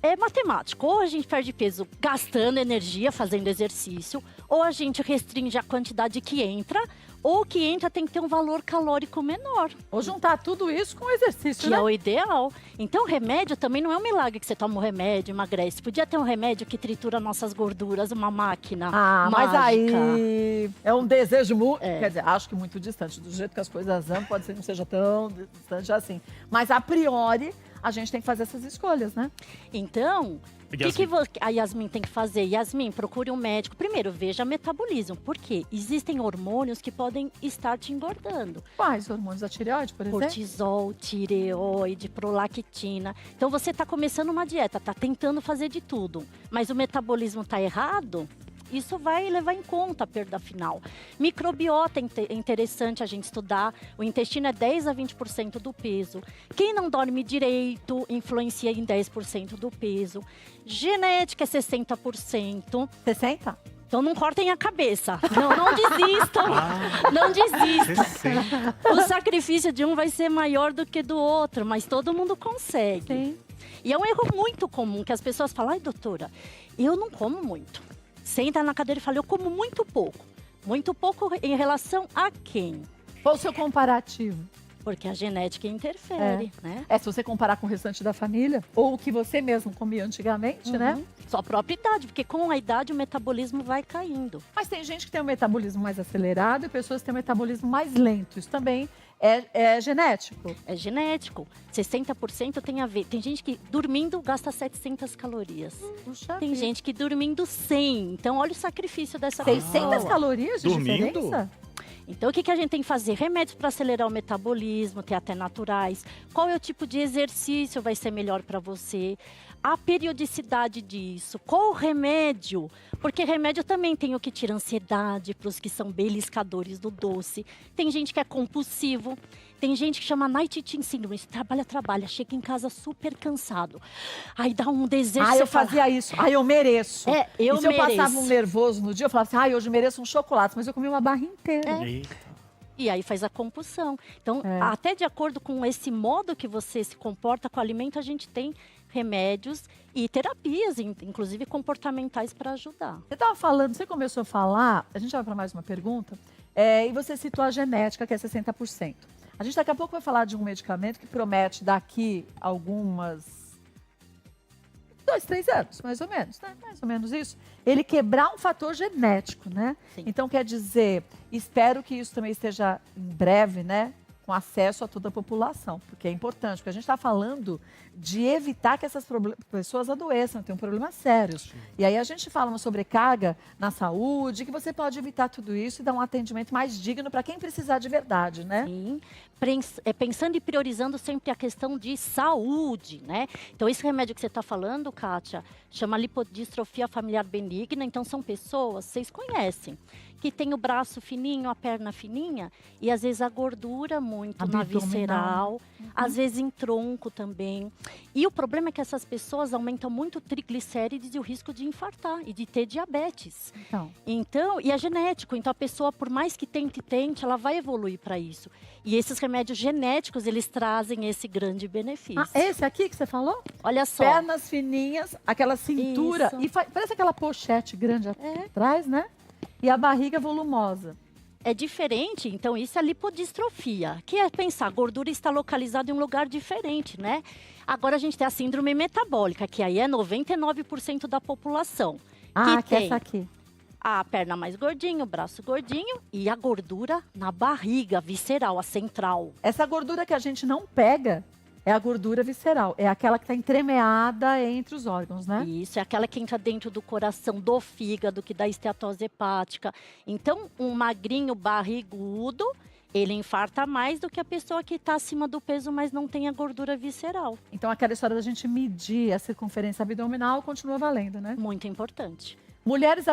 [SPEAKER 12] É matemático, ou a gente perde peso gastando energia, fazendo exercício, ou a gente restringe a quantidade que entra, ou o que entra tem que ter um valor calórico menor.
[SPEAKER 1] Ou juntar tudo isso com exercício,
[SPEAKER 12] que é o ideal. Então, o remédio também não é um milagre que você toma um remédio, emagrece. Podia ter um remédio que tritura nossas gorduras, uma máquina mágica.
[SPEAKER 1] Mas aí é um desejo muito... Quer dizer, acho que muito distante. Do jeito que as coisas andam, pode ser que não seja tão distante assim. Mas, a priori, a gente tem que fazer essas escolhas, né?
[SPEAKER 12] Então... O que a Yasmin tem que fazer? Yasmin, procure um médico. Primeiro, veja metabolismo. Por quê? Existem hormônios que podem estar te engordando.
[SPEAKER 1] Quais hormônios? A tireoide, por exemplo?
[SPEAKER 12] Cortisol, tireoide, prolactina. Então, você está começando uma dieta, está tentando fazer de tudo. Mas o metabolismo está errado, isso vai levar em conta a perda final. Microbiota é interessante a gente estudar. O intestino é 10 a 20% do peso. Quem não dorme direito influencia em 10% do peso. Genética é 60%.
[SPEAKER 1] 60%?
[SPEAKER 12] Então não cortem a cabeça. Não desistam. Não desistam. O sacrifício de um vai ser maior do que do outro, mas todo mundo consegue.
[SPEAKER 1] Sim.
[SPEAKER 12] E é um erro muito comum que as pessoas falam: ai, doutora, eu não como muito. Senta na cadeira e fala: eu como muito pouco. Muito pouco em relação a quem?
[SPEAKER 1] Qual o seu comparativo?
[SPEAKER 12] Porque a genética interfere, né?
[SPEAKER 1] Se você comparar com o restante da família, ou o que você mesmo comia antigamente, né?
[SPEAKER 12] Sua própria idade, porque com a idade o metabolismo vai caindo.
[SPEAKER 1] Mas tem gente que tem um metabolismo mais acelerado e pessoas que têm um metabolismo mais lento. Isso também é genético?
[SPEAKER 12] É genético. 60% tem a ver. Tem gente que dormindo gasta 700 calorias. Tem gente que dormindo 100. Então olha o sacrifício dessa
[SPEAKER 1] 600 calorias de diferença?
[SPEAKER 12] Então, o que a gente tem que fazer? Remédios para acelerar o metabolismo, tem até naturais. Qual é o tipo de exercício vai ser melhor para você? A periodicidade disso. Qual o remédio? Porque remédio também tem o que tira ansiedade para os que são beliscadores do doce. Tem gente que é compulsivo. Tem gente que chama night eating syndrome. Trabalha, chega em casa super cansado. Aí dá um desejo.
[SPEAKER 1] Eu fazia isso. Eu mereço.
[SPEAKER 12] Eu
[SPEAKER 1] se eu passava um nervoso no dia, eu falava assim: hoje eu mereço um chocolate. Mas eu comi uma barra inteira.
[SPEAKER 12] E aí faz a compulsão. Então, até de acordo com esse modo que você se comporta com o alimento, a gente tem remédios e terapias, inclusive comportamentais, para ajudar.
[SPEAKER 1] Você estava falando, você começou a falar, a gente vai para mais uma pergunta, e você citou a genética, que é 60%. A gente daqui a pouco vai falar de um medicamento que promete daqui algumas 2, 3 anos, mais ou menos, né? Mais ou menos isso. Ele quebrar um fator genético, né?
[SPEAKER 12] Sim.
[SPEAKER 1] Então, quer dizer, espero que isso também esteja em breve, né? Com acesso a toda a população, porque é importante, porque a gente está falando de evitar que essas pessoas adoeçam, tem um problema sério. E aí a gente fala uma sobrecarga na saúde, que você pode evitar tudo isso e dar um atendimento mais digno para quem precisar de verdade, né?
[SPEAKER 12] Sim, pensando e priorizando sempre a questão de saúde, né? Então, esse remédio que você está falando, Kátia, chama lipodistrofia familiar benigna. Então, são pessoas, vocês conhecem, que tem o braço fininho, a perna fininha, e às vezes a gordura muito na visceral, às vezes em tronco também. E o problema é que essas pessoas aumentam muito o triglicérides e o risco de infartar e de ter diabetes. Então, e é genético. Então, a pessoa, por mais que tente, ela vai evoluir para isso. E esses remédios genéticos, eles trazem esse grande benefício.
[SPEAKER 1] Esse aqui que você falou?
[SPEAKER 12] Olha só.
[SPEAKER 1] Pernas fininhas, aquela cintura, e parece aquela pochete grande atrás, né? E a barriga volumosa.
[SPEAKER 12] É diferente, então isso é lipodistrofia, que é pensar, a gordura está localizada em um lugar diferente, né? Agora a gente tem a síndrome metabólica, que aí é 99% da população.
[SPEAKER 1] Que é essa aqui.
[SPEAKER 12] A perna mais gordinha, o braço gordinho e a gordura na barriga, visceral, a central.
[SPEAKER 1] Essa gordura que a gente não pega é a gordura visceral. É aquela que está entremeada entre os órgãos, né?
[SPEAKER 12] Isso, é aquela que entra dentro do coração, do fígado, que dá esteatose hepática. Então, um magrinho barrigudo, ele infarta mais do que a pessoa que está acima do peso, mas não tem a gordura visceral.
[SPEAKER 1] Então, aquela história da gente medir a circunferência abdominal continua valendo, né?
[SPEAKER 12] Muito importante.
[SPEAKER 1] Mulheres,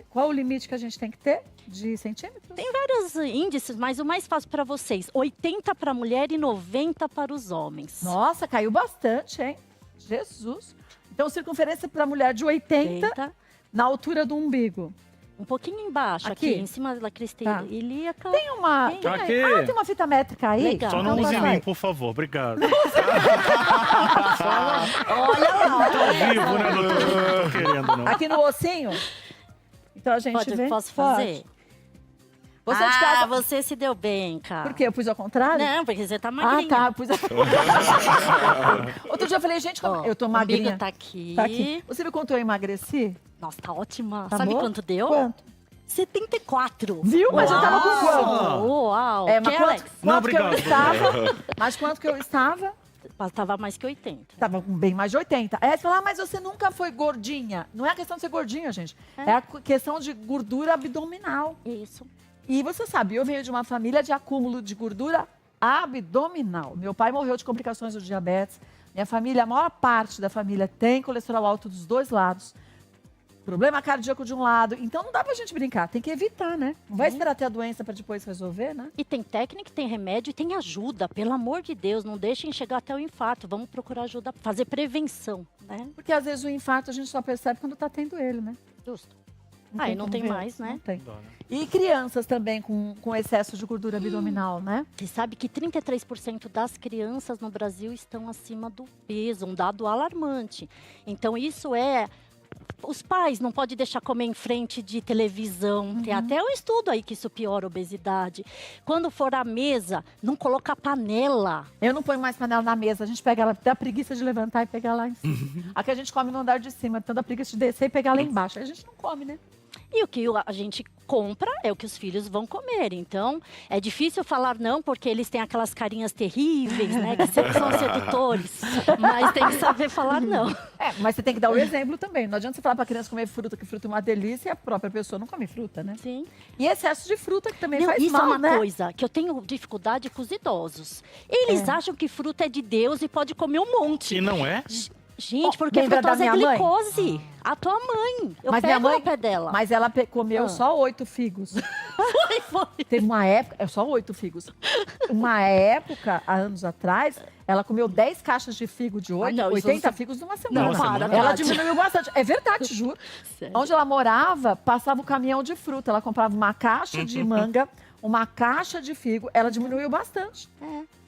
[SPEAKER 1] qual o limite que a gente tem que ter de centímetros?
[SPEAKER 12] Tem vários índices, mas o mais fácil para vocês, 80 para a mulher e 90 para os homens.
[SPEAKER 1] Nossa, caiu bastante, hein? Jesus. Então, circunferência para a mulher de 80 na altura do umbigo.
[SPEAKER 12] Um pouquinho embaixo, aqui em cima da crista ilíaca.
[SPEAKER 1] Tem uma... tem uma fita métrica aí?
[SPEAKER 12] Legal.
[SPEAKER 2] Só não use em mim, por favor. Obrigado.
[SPEAKER 12] Olha lá.
[SPEAKER 2] Ao vivo, né? Não tô querendo, não.
[SPEAKER 1] Aqui no ossinho? Então a gente vê.
[SPEAKER 12] Posso fazer?
[SPEAKER 1] Você de casa...
[SPEAKER 12] você se deu bem, cara.
[SPEAKER 1] Por quê? Eu pus ao contrário?
[SPEAKER 12] Não, porque você tá magrinha.
[SPEAKER 1] Eu pus ao Outro dia eu falei, gente, eu tô magrinha.
[SPEAKER 12] Tá aqui.
[SPEAKER 1] Tá aqui. Você viu quanto eu emagreci?
[SPEAKER 12] Nossa, tá ótima.
[SPEAKER 1] Tá
[SPEAKER 12] Sabe
[SPEAKER 1] bom?
[SPEAKER 12] quanto deu?
[SPEAKER 1] Quanto?
[SPEAKER 12] 74.
[SPEAKER 1] Viu? Mas eu tava com quanto?
[SPEAKER 12] Uau.
[SPEAKER 1] Mas quanto que eu estava? Mas quanto que eu estava?
[SPEAKER 12] Tava mais que 80.
[SPEAKER 1] Tava bem mais de 80. Aí você fala, mas você nunca foi gordinha. Não é a questão de ser gordinha, gente. É a questão de gordura abdominal.
[SPEAKER 12] Isso.
[SPEAKER 1] E você sabe, eu venho de uma família de acúmulo de gordura abdominal. Meu pai morreu de complicações do diabetes. Minha família, a maior parte da família tem colesterol alto dos dois lados. problema cardíaco de um lado. Então não dá pra gente brincar, tem que evitar, né? Não vai esperar ter a doença pra depois resolver, né?
[SPEAKER 12] E tem técnica, tem remédio e tem ajuda. Pelo amor de Deus, não deixem chegar até o infarto. Vamos procurar ajuda, fazer prevenção, né?
[SPEAKER 1] Porque às vezes o infarto a gente só percebe quando tá tendo ele, né?
[SPEAKER 12] Justo. Aí não tem
[SPEAKER 1] ver.
[SPEAKER 12] mais, né?
[SPEAKER 1] Não tem. E crianças também com excesso de gordura abdominal, né?
[SPEAKER 12] Você sabe que 33% das crianças no Brasil estão acima do peso, um dado alarmante. Então isso é... Os pais não podem deixar comer em frente de televisão. Tem até um estudo aí que isso piora a obesidade. Quando for à mesa, não colocar panela.
[SPEAKER 1] Eu não ponho mais panela na mesa. A gente pega ela, dá preguiça de levantar e pegar lá em cima. Aqui a gente come no andar de cima, então dá preguiça de descer e pegar lá embaixo. Aí a gente não come, né?
[SPEAKER 12] E o que a gente compra é o que os filhos vão comer. Então, é difícil falar não, porque eles têm aquelas carinhas terríveis, né? Que sempre são sedutores. Mas tem que saber falar não.
[SPEAKER 1] Mas você tem que dar o exemplo também. Não adianta você falar pra criança comer fruta, que fruta é uma delícia, e a própria pessoa não come fruta, né?
[SPEAKER 12] Sim.
[SPEAKER 1] E excesso de fruta que também
[SPEAKER 12] Não,
[SPEAKER 1] faz
[SPEAKER 12] isso
[SPEAKER 1] mal,
[SPEAKER 12] é uma
[SPEAKER 1] né?
[SPEAKER 12] coisa que eu tenho dificuldade com os idosos. Eles acham que fruta é de Deus e pode comer um monte.
[SPEAKER 2] E não é?
[SPEAKER 12] Gente, porque
[SPEAKER 1] lembra da
[SPEAKER 12] frutose é
[SPEAKER 1] minha mãe?
[SPEAKER 12] glicose. A tua mãe. Eu
[SPEAKER 1] Mas
[SPEAKER 12] pego
[SPEAKER 1] minha mãe,
[SPEAKER 12] no pé dela.
[SPEAKER 1] Mas ela comeu só 8 figos.
[SPEAKER 12] Foi.
[SPEAKER 1] Teve uma época, só 8 figos. Uma época, há anos atrás, ela comeu 10 caixas de figo de 8,
[SPEAKER 12] não, isso
[SPEAKER 1] 80
[SPEAKER 12] você-
[SPEAKER 1] figos numa semana.
[SPEAKER 12] Não, para,
[SPEAKER 1] ela
[SPEAKER 12] Tati.
[SPEAKER 1] diminuiu bastante. É verdade, juro.
[SPEAKER 12] Sério?
[SPEAKER 1] Onde ela morava, passava o caminhão de fruta. Ela comprava uma caixa de manga, uma caixa de figo. Ela diminuiu bastante.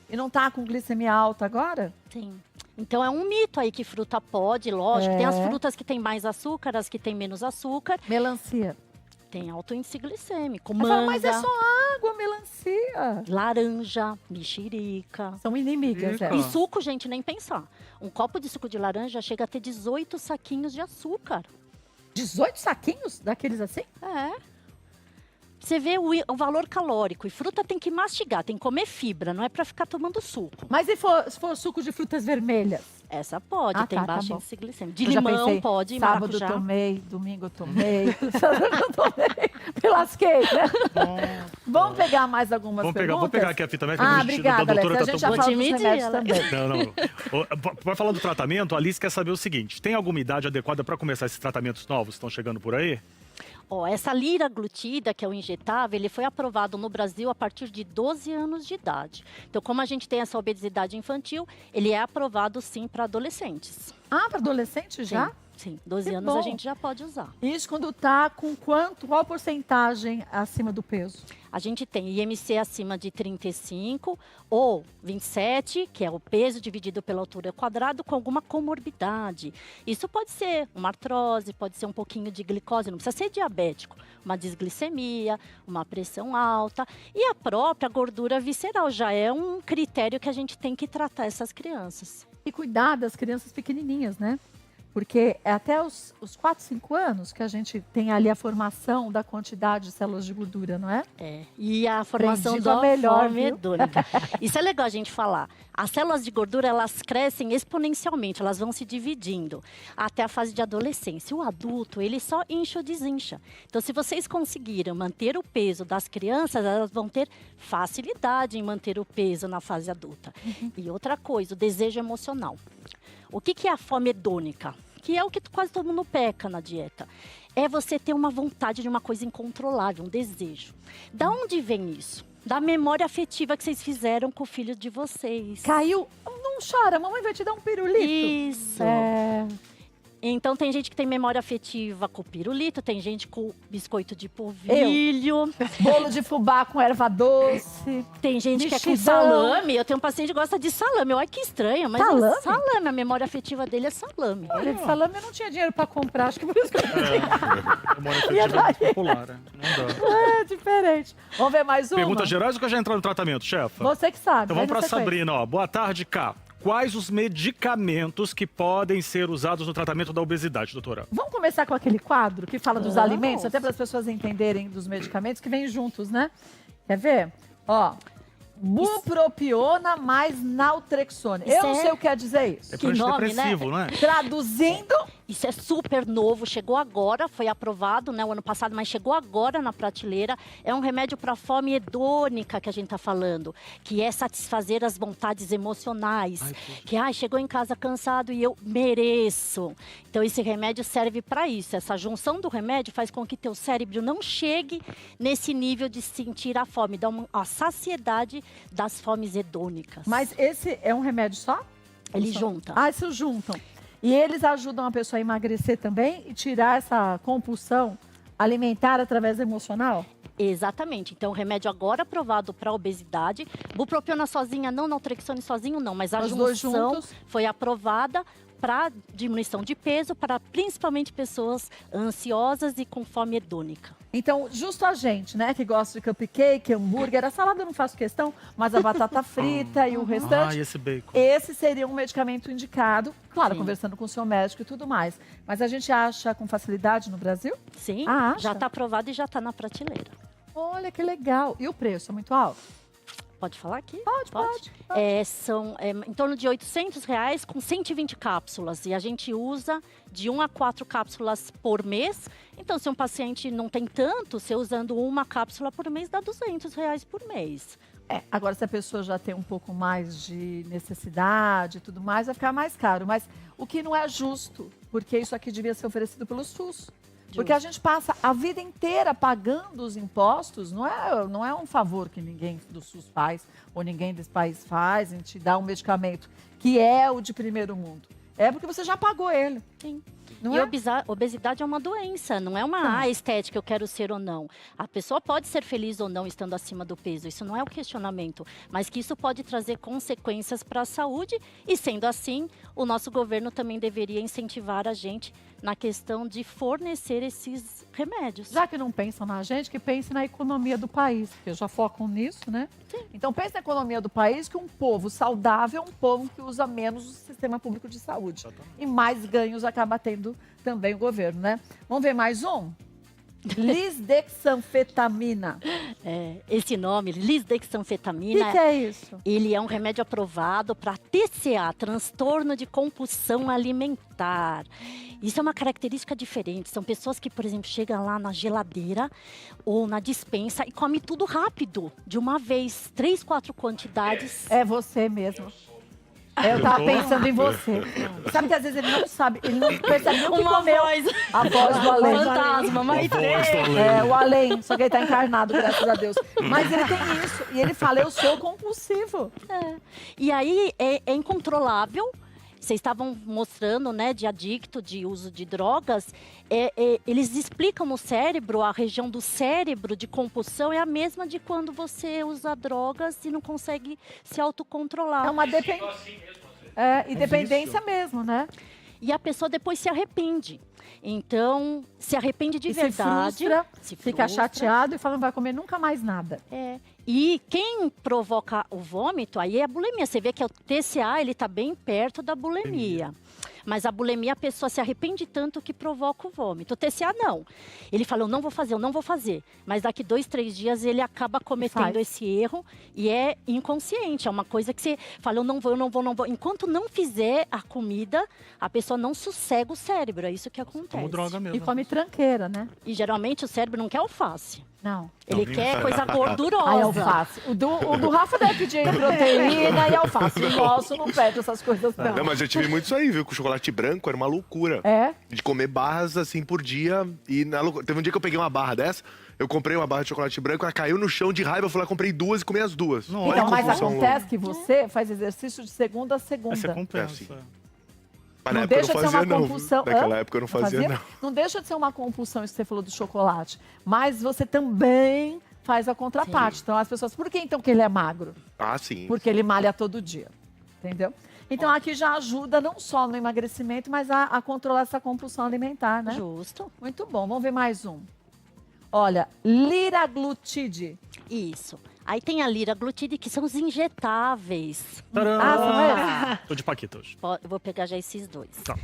[SPEAKER 1] E não tá com glicemia alta agora?
[SPEAKER 12] Sim. Então é um mito aí que fruta pode, lógico. Tem as frutas que tem mais açúcar, as que tem menos açúcar.
[SPEAKER 1] Melancia.
[SPEAKER 12] Tem alto índice glicêmico.
[SPEAKER 1] Ela fala,
[SPEAKER 12] Manga,
[SPEAKER 1] mas é só água, melancia.
[SPEAKER 12] laranja, mexerica.
[SPEAKER 1] São inimigas,
[SPEAKER 2] Eita.
[SPEAKER 12] E suco, gente, nem pensar. Um copo de suco de laranja chega a ter 18 saquinhos de açúcar.
[SPEAKER 1] 18 saquinhos daqueles assim?
[SPEAKER 12] É. Você vê o valor calórico. E fruta tem que mastigar, tem que comer fibra, não é pra ficar tomando suco.
[SPEAKER 1] Mas se for suco de frutas vermelhas?
[SPEAKER 12] Essa pode,
[SPEAKER 1] Ah,
[SPEAKER 12] tem
[SPEAKER 1] tá
[SPEAKER 12] baixo
[SPEAKER 1] bom.
[SPEAKER 12] índice glicêmico. De
[SPEAKER 1] Eu já
[SPEAKER 12] limão
[SPEAKER 1] pensei,
[SPEAKER 12] pode,
[SPEAKER 1] sábado
[SPEAKER 12] maracujá.
[SPEAKER 1] tomei, domingo eu tomei, sábado eu tomei, me lasquei, né? Vamos pegar mais algumas
[SPEAKER 2] Vamos
[SPEAKER 1] perguntas?
[SPEAKER 2] vou pegar aqui a fita médica.
[SPEAKER 1] Ah,
[SPEAKER 2] da
[SPEAKER 1] obrigada,
[SPEAKER 2] doutora
[SPEAKER 1] Alice. A gente já
[SPEAKER 2] Tatu.
[SPEAKER 1] falou dos
[SPEAKER 12] Vou te
[SPEAKER 1] remédios
[SPEAKER 12] medir,
[SPEAKER 1] também.
[SPEAKER 2] Não. Vai falar do tratamento, a Alice quer saber o seguinte: tem alguma idade adequada para começar esses tratamentos novos que estão chegando por aí?
[SPEAKER 12] Ó, essa liraglutida, que é o injetável, ele foi aprovado no Brasil a partir de 12 anos de idade. Então, como a gente tem essa obesidade infantil, ele é aprovado sim para adolescentes.
[SPEAKER 1] Ah, para adolescente já?
[SPEAKER 12] Sim, 12
[SPEAKER 1] Que
[SPEAKER 12] anos
[SPEAKER 1] bom.
[SPEAKER 12] a gente já pode usar.
[SPEAKER 1] Isso quando tá com qual porcentagem acima do peso?
[SPEAKER 12] A gente tem IMC acima de 35 ou 27, que é o peso dividido pela altura quadrado, com alguma comorbidade. Isso pode ser uma artrose, pode ser um pouquinho de glicose, não precisa ser diabético. Uma desglicemia, uma pressão alta. E a própria gordura visceral já é um critério que a gente tem que tratar essas crianças.
[SPEAKER 1] E cuidar das crianças pequenininhas, né? Porque é até os 4, 5 anos que a gente tem ali a formação da quantidade de células de gordura, não é?
[SPEAKER 12] É, e a formação
[SPEAKER 1] Aprendido a
[SPEAKER 12] da
[SPEAKER 1] melhor,
[SPEAKER 12] forma
[SPEAKER 1] viu?
[SPEAKER 12] hedônica. Isso é legal a gente falar. As células de gordura, elas crescem exponencialmente, elas vão se dividindo até a fase de adolescência. O adulto, ele só incha ou desincha. Então, se vocês conseguiram manter o peso das crianças, elas vão ter facilidade em manter o peso na fase adulta. E outra coisa, o desejo emocional. O que é a fome hedônica? Que é o que quase todo mundo peca na dieta. É você ter uma vontade de uma coisa incontrolável, um desejo. Da onde vem isso? Da memória afetiva que vocês fizeram com o filho de vocês.
[SPEAKER 1] Caiu? Não chora, a mamãe vai te dar um pirulito.
[SPEAKER 12] Isso.
[SPEAKER 1] É.
[SPEAKER 12] Então tem gente que tem memória afetiva com o pirulito, tem gente com biscoito de polvilho.
[SPEAKER 1] Bolo de fubá com erva doce.
[SPEAKER 12] Tem gente que é com
[SPEAKER 1] Mexidão.
[SPEAKER 12] salame. Eu tenho um paciente que gosta de salame. Olha que estranho, mas
[SPEAKER 1] Salame?
[SPEAKER 12] é salame. A memória afetiva dele é salame.
[SPEAKER 1] Olha, de salame eu não tinha dinheiro pra comprar, acho que por isso que eu
[SPEAKER 2] Memória
[SPEAKER 1] E
[SPEAKER 2] afetiva é muito
[SPEAKER 1] daí?
[SPEAKER 2] popular, né? Não dá.
[SPEAKER 1] É diferente. Vamos ver mais uma?
[SPEAKER 2] Perguntas gerais ou que eu já entrar no tratamento, chefa?
[SPEAKER 1] Você que sabe.
[SPEAKER 2] Então
[SPEAKER 1] vai
[SPEAKER 2] vamos
[SPEAKER 1] na
[SPEAKER 2] para
[SPEAKER 1] sequência.
[SPEAKER 2] Sabrina, ó. Boa tarde, Cá. Quais os medicamentos que podem ser usados no tratamento da obesidade, doutora?
[SPEAKER 1] Vamos começar com aquele quadro que fala dos
[SPEAKER 12] Vamos.
[SPEAKER 1] alimentos, até para as pessoas entenderem dos medicamentos que vêm juntos, né? Quer ver? Ó, bupropiona mais naltrexona. Eu
[SPEAKER 12] Isso
[SPEAKER 1] não
[SPEAKER 12] é-
[SPEAKER 1] sei o que quer dizer isso.
[SPEAKER 2] É
[SPEAKER 12] Que nome,
[SPEAKER 2] antidepressivo, né?
[SPEAKER 1] Traduzindo,
[SPEAKER 12] Isso é super novo, chegou agora, foi aprovado, né, o ano passado, mas chegou agora na prateleira. É um remédio para fome hedônica que a gente está falando, que é satisfazer as vontades emocionais. Que chegou em casa cansado e eu mereço. Então esse remédio serve para isso. Essa junção do remédio faz com que teu cérebro não chegue nesse nível de sentir a fome, dá a saciedade das fomes hedônicas.
[SPEAKER 1] Mas esse é um remédio só?
[SPEAKER 12] Eles juntam.
[SPEAKER 1] Eles juntam. E eles ajudam a pessoa a emagrecer também e tirar essa compulsão alimentar através emocional?
[SPEAKER 12] Exatamente. Então, o remédio agora aprovado para obesidade. Bupropiona sozinha não, naltrexone sozinho não, mas a junção foi aprovada para diminuição de peso, para principalmente pessoas ansiosas e com fome hedônica.
[SPEAKER 1] Então, justo a gente, né, que gosta de cupcake, hambúrguer, a salada eu não faço questão, mas a batata frita e o restante.
[SPEAKER 2] Esse bacon.
[SPEAKER 1] Esse seria um medicamento indicado, claro,
[SPEAKER 12] Sim.
[SPEAKER 1] conversando com o seu médico e tudo mais. Mas a gente acha com facilidade no Brasil?
[SPEAKER 12] Sim,
[SPEAKER 1] acha?
[SPEAKER 12] já está aprovado e já está na prateleira.
[SPEAKER 1] Olha que legal. E o preço é muito alto?
[SPEAKER 12] Pode falar aqui?
[SPEAKER 1] Pode.
[SPEAKER 12] São em torno de R$800 com 120 cápsulas. E a gente usa de 1 a 4 cápsulas por mês. Então, se um paciente não tem tanto, você usando uma cápsula por mês, dá R$200 por mês.
[SPEAKER 1] Agora, se a pessoa já tem um pouco mais de necessidade e tudo mais, vai ficar mais caro. Mas o que não é justo, porque isso aqui devia ser oferecido pelo SUS. Porque a gente passa a vida inteira pagando os impostos, não é um favor que ninguém do SUS faz, ou ninguém desse país faz, em te dar um medicamento que é o de primeiro mundo. É porque você já pagou ele.
[SPEAKER 12] Sim.
[SPEAKER 1] Não
[SPEAKER 12] e
[SPEAKER 1] é?
[SPEAKER 12] obesidade é uma doença, não é uma estética, eu quero ser ou não. A pessoa pode ser feliz ou não estando acima do peso, isso não é o questionamento. Mas que isso pode trazer consequências para a saúde e, sendo assim, o nosso governo também deveria incentivar a gente na questão de fornecer esses remédios.
[SPEAKER 1] Já que não pensam na gente, que pense na economia do país, porque já focam nisso, né?
[SPEAKER 12] Sim.
[SPEAKER 1] Então pense na economia do país, que um povo saudável é um povo que usa menos o sistema público de saúde. E mais ganhos acaba tendo também o governo, né? Vamos ver mais um? Lisdexanfetamina.
[SPEAKER 12] Esse nome, lisdexanfetamina.
[SPEAKER 1] O que é isso?
[SPEAKER 12] Ele é um remédio aprovado para TCA, transtorno de compulsão alimentar. Isso é uma característica diferente. São pessoas que, por exemplo, chegam lá na geladeira ou na despensa e comem tudo rápido, de uma vez, 3, 4 quantidades.
[SPEAKER 1] É você mesmo. Eu tava pensando em você. Sabe que às vezes ele não sabe, ele não percebe nem o que comeu. A voz do além.
[SPEAKER 12] Fantasma, mas
[SPEAKER 1] o além, só que ele tá encarnado, graças a Deus. Mas ele tem isso, e ele fala, eu sou compulsivo.
[SPEAKER 12] E aí é incontrolável. Vocês estavam mostrando, né, de adicto, de uso de drogas. Eles explicam no cérebro, a região do cérebro de compulsão é a mesma de quando você usa drogas e não consegue se autocontrolar.
[SPEAKER 1] É uma dependência. E dependência mesmo, né?
[SPEAKER 12] E a pessoa depois se arrepende. Então, se arrepende de verdade.
[SPEAKER 1] Se frustra, fica chateado e fala, não vai comer nunca mais nada.
[SPEAKER 12] E quem provoca o vômito, aí é a bulimia. Você vê que o TCA, ele tá bem perto da bulimia. Mas a bulimia, a pessoa se arrepende tanto que provoca o vômito. O TCA, não. Ele fala, eu não vou fazer. Mas daqui 2, 3 dias, ele acaba cometendo esse erro e é inconsciente. É uma coisa que você fala, eu não vou. Enquanto não fizer a comida, a pessoa não sossega o cérebro. É isso que acontece.
[SPEAKER 2] Como droga mesmo.
[SPEAKER 1] E come tranqueira, né?
[SPEAKER 12] E geralmente o cérebro não quer alface.
[SPEAKER 1] Não.
[SPEAKER 12] Ele quer coisa gordurosa.
[SPEAKER 1] Alface. O do Rafa deve pedir proteína e alface. O nosso não pede essas coisas, não.
[SPEAKER 10] Não, mas eu tive muito isso aí, viu? Com chocolate branco era uma loucura. De comer barras assim por dia. E teve um dia que eu peguei uma barra dessa. Eu comprei uma barra de chocolate branco, ela caiu no chão de raiva. Eu fui lá, comprei 2 e comi as 2.
[SPEAKER 1] Então, mas acontece que você faz exercício de segunda a segunda.
[SPEAKER 2] Você compensa.
[SPEAKER 10] Mas
[SPEAKER 1] não deixa de ser uma compulsão.
[SPEAKER 10] Naquela época eu não fazia, não.
[SPEAKER 1] Não deixa de ser uma compulsão, isso que você falou do chocolate. Mas você também faz a contraparte. Então as pessoas, por que então que ele é magro?
[SPEAKER 10] Sim.
[SPEAKER 1] Porque ele malha todo dia. Entendeu? Então aqui já ajuda não só no emagrecimento, mas a controlar essa compulsão alimentar, né?
[SPEAKER 12] Justo.
[SPEAKER 1] Muito bom. Vamos ver mais um. Olha, liraglutide.
[SPEAKER 12] Isso. Aí tem a liraglutide, que são os injetáveis.
[SPEAKER 1] São esses?
[SPEAKER 2] Tô de paquita hoje.
[SPEAKER 12] Eu vou pegar já esses 2.
[SPEAKER 2] Tá.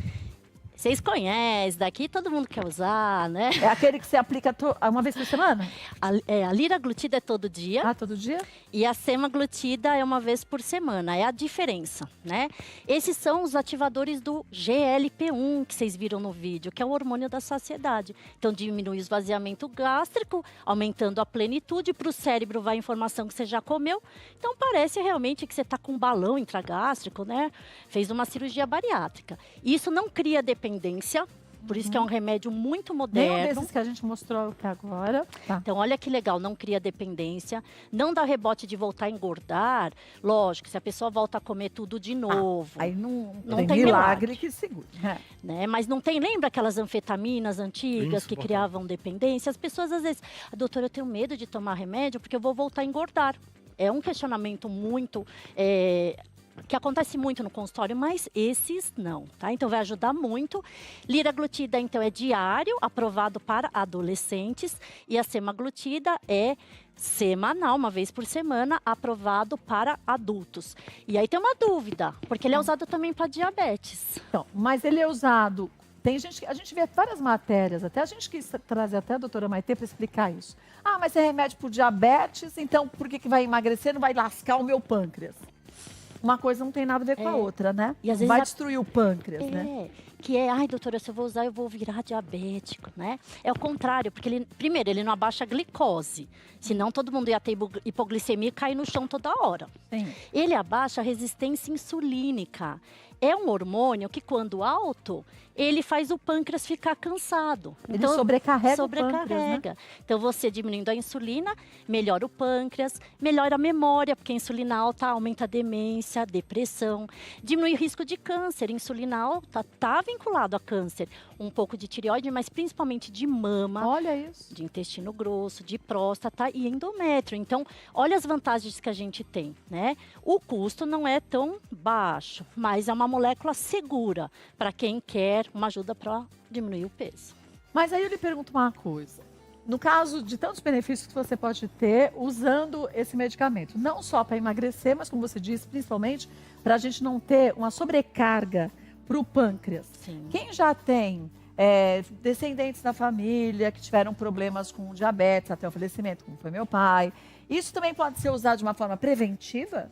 [SPEAKER 12] Vocês conhecem, daqui todo mundo quer usar, né?
[SPEAKER 1] É aquele que você aplica uma vez por semana?
[SPEAKER 12] A liraglutida é todo dia.
[SPEAKER 1] Ah, todo dia?
[SPEAKER 12] E a semaglutida é uma vez por semana, é a diferença, né? Esses são os ativadores do GLP-1 que vocês viram no vídeo, que é o hormônio da saciedade. Então diminui o esvaziamento gástrico, aumentando a plenitude, para o cérebro vai a informação que você já comeu. Então parece realmente que você está com um balão intragástrico, né? Fez uma cirurgia bariátrica. Isso não cria dependência. Por isso que é um remédio muito moderno.
[SPEAKER 1] Nenhum desses que a gente mostrou aqui agora. Tá.
[SPEAKER 12] Então, olha que legal, não cria dependência, não dá rebote de voltar a engordar. Lógico, se a pessoa volta a comer tudo de novo.
[SPEAKER 1] Aí não
[SPEAKER 12] tem
[SPEAKER 1] milagre que segure.
[SPEAKER 12] Né? Mas não tem, lembra aquelas anfetaminas antigas que criavam dependência? As pessoas às vezes, doutora, eu tenho medo de tomar remédio porque eu vou voltar a engordar. É um questionamento muito... que acontece muito no consultório, mas esses não, tá? Então vai ajudar muito. Liraglutida, então, é diário, aprovado para adolescentes. E a semaglutida é semanal, uma vez por semana, aprovado para adultos. E aí tem uma dúvida, porque ele é usado também para diabetes.
[SPEAKER 1] Então, mas ele é usado... Tem gente, a gente vê várias matérias, até a gente quis trazer até a doutora Maitê para explicar isso. Ah, mas é remédio para diabetes, então por que vai emagrecer? Não vai lascar o meu pâncreas? Uma coisa não tem nada a ver com a outra, né?
[SPEAKER 12] E às vezes
[SPEAKER 1] vai destruir o pâncreas, né?
[SPEAKER 12] Que é, ai, doutora, se eu vou usar, eu vou virar diabético, né? É o contrário, porque ele, primeiro, ele não abaixa a glicose. Senão todo mundo ia ter hipoglicemia e cair no chão toda hora.
[SPEAKER 1] Sim.
[SPEAKER 12] Ele abaixa a resistência insulínica. É um hormônio que, quando alto, ele faz o pâncreas ficar cansado.
[SPEAKER 1] Ele sobrecarrega o pâncreas, né?
[SPEAKER 12] Então, você diminuindo a insulina, melhora o pâncreas, melhora a memória, porque a insulina alta aumenta a demência, depressão, diminui o risco de câncer. Insulina alta está vinculado a câncer. Um pouco de tireoide, mas principalmente de mama.
[SPEAKER 1] Olha isso.
[SPEAKER 12] De intestino grosso, de próstata e endométrio. Então, olha as vantagens que a gente tem, né? O custo não é tão baixo, mas é uma molécula segura para quem quer uma ajuda para diminuir o peso.
[SPEAKER 1] Mas aí eu lhe pergunto uma coisa. No caso de tantos benefícios que você pode ter usando esse medicamento, não só para emagrecer, mas como você disse, principalmente para a gente não ter uma sobrecarga para o pâncreas.
[SPEAKER 12] Sim.
[SPEAKER 1] Quem já tem descendentes da família que tiveram problemas com diabetes até o falecimento, como foi meu pai, isso também pode ser usado de uma forma preventiva?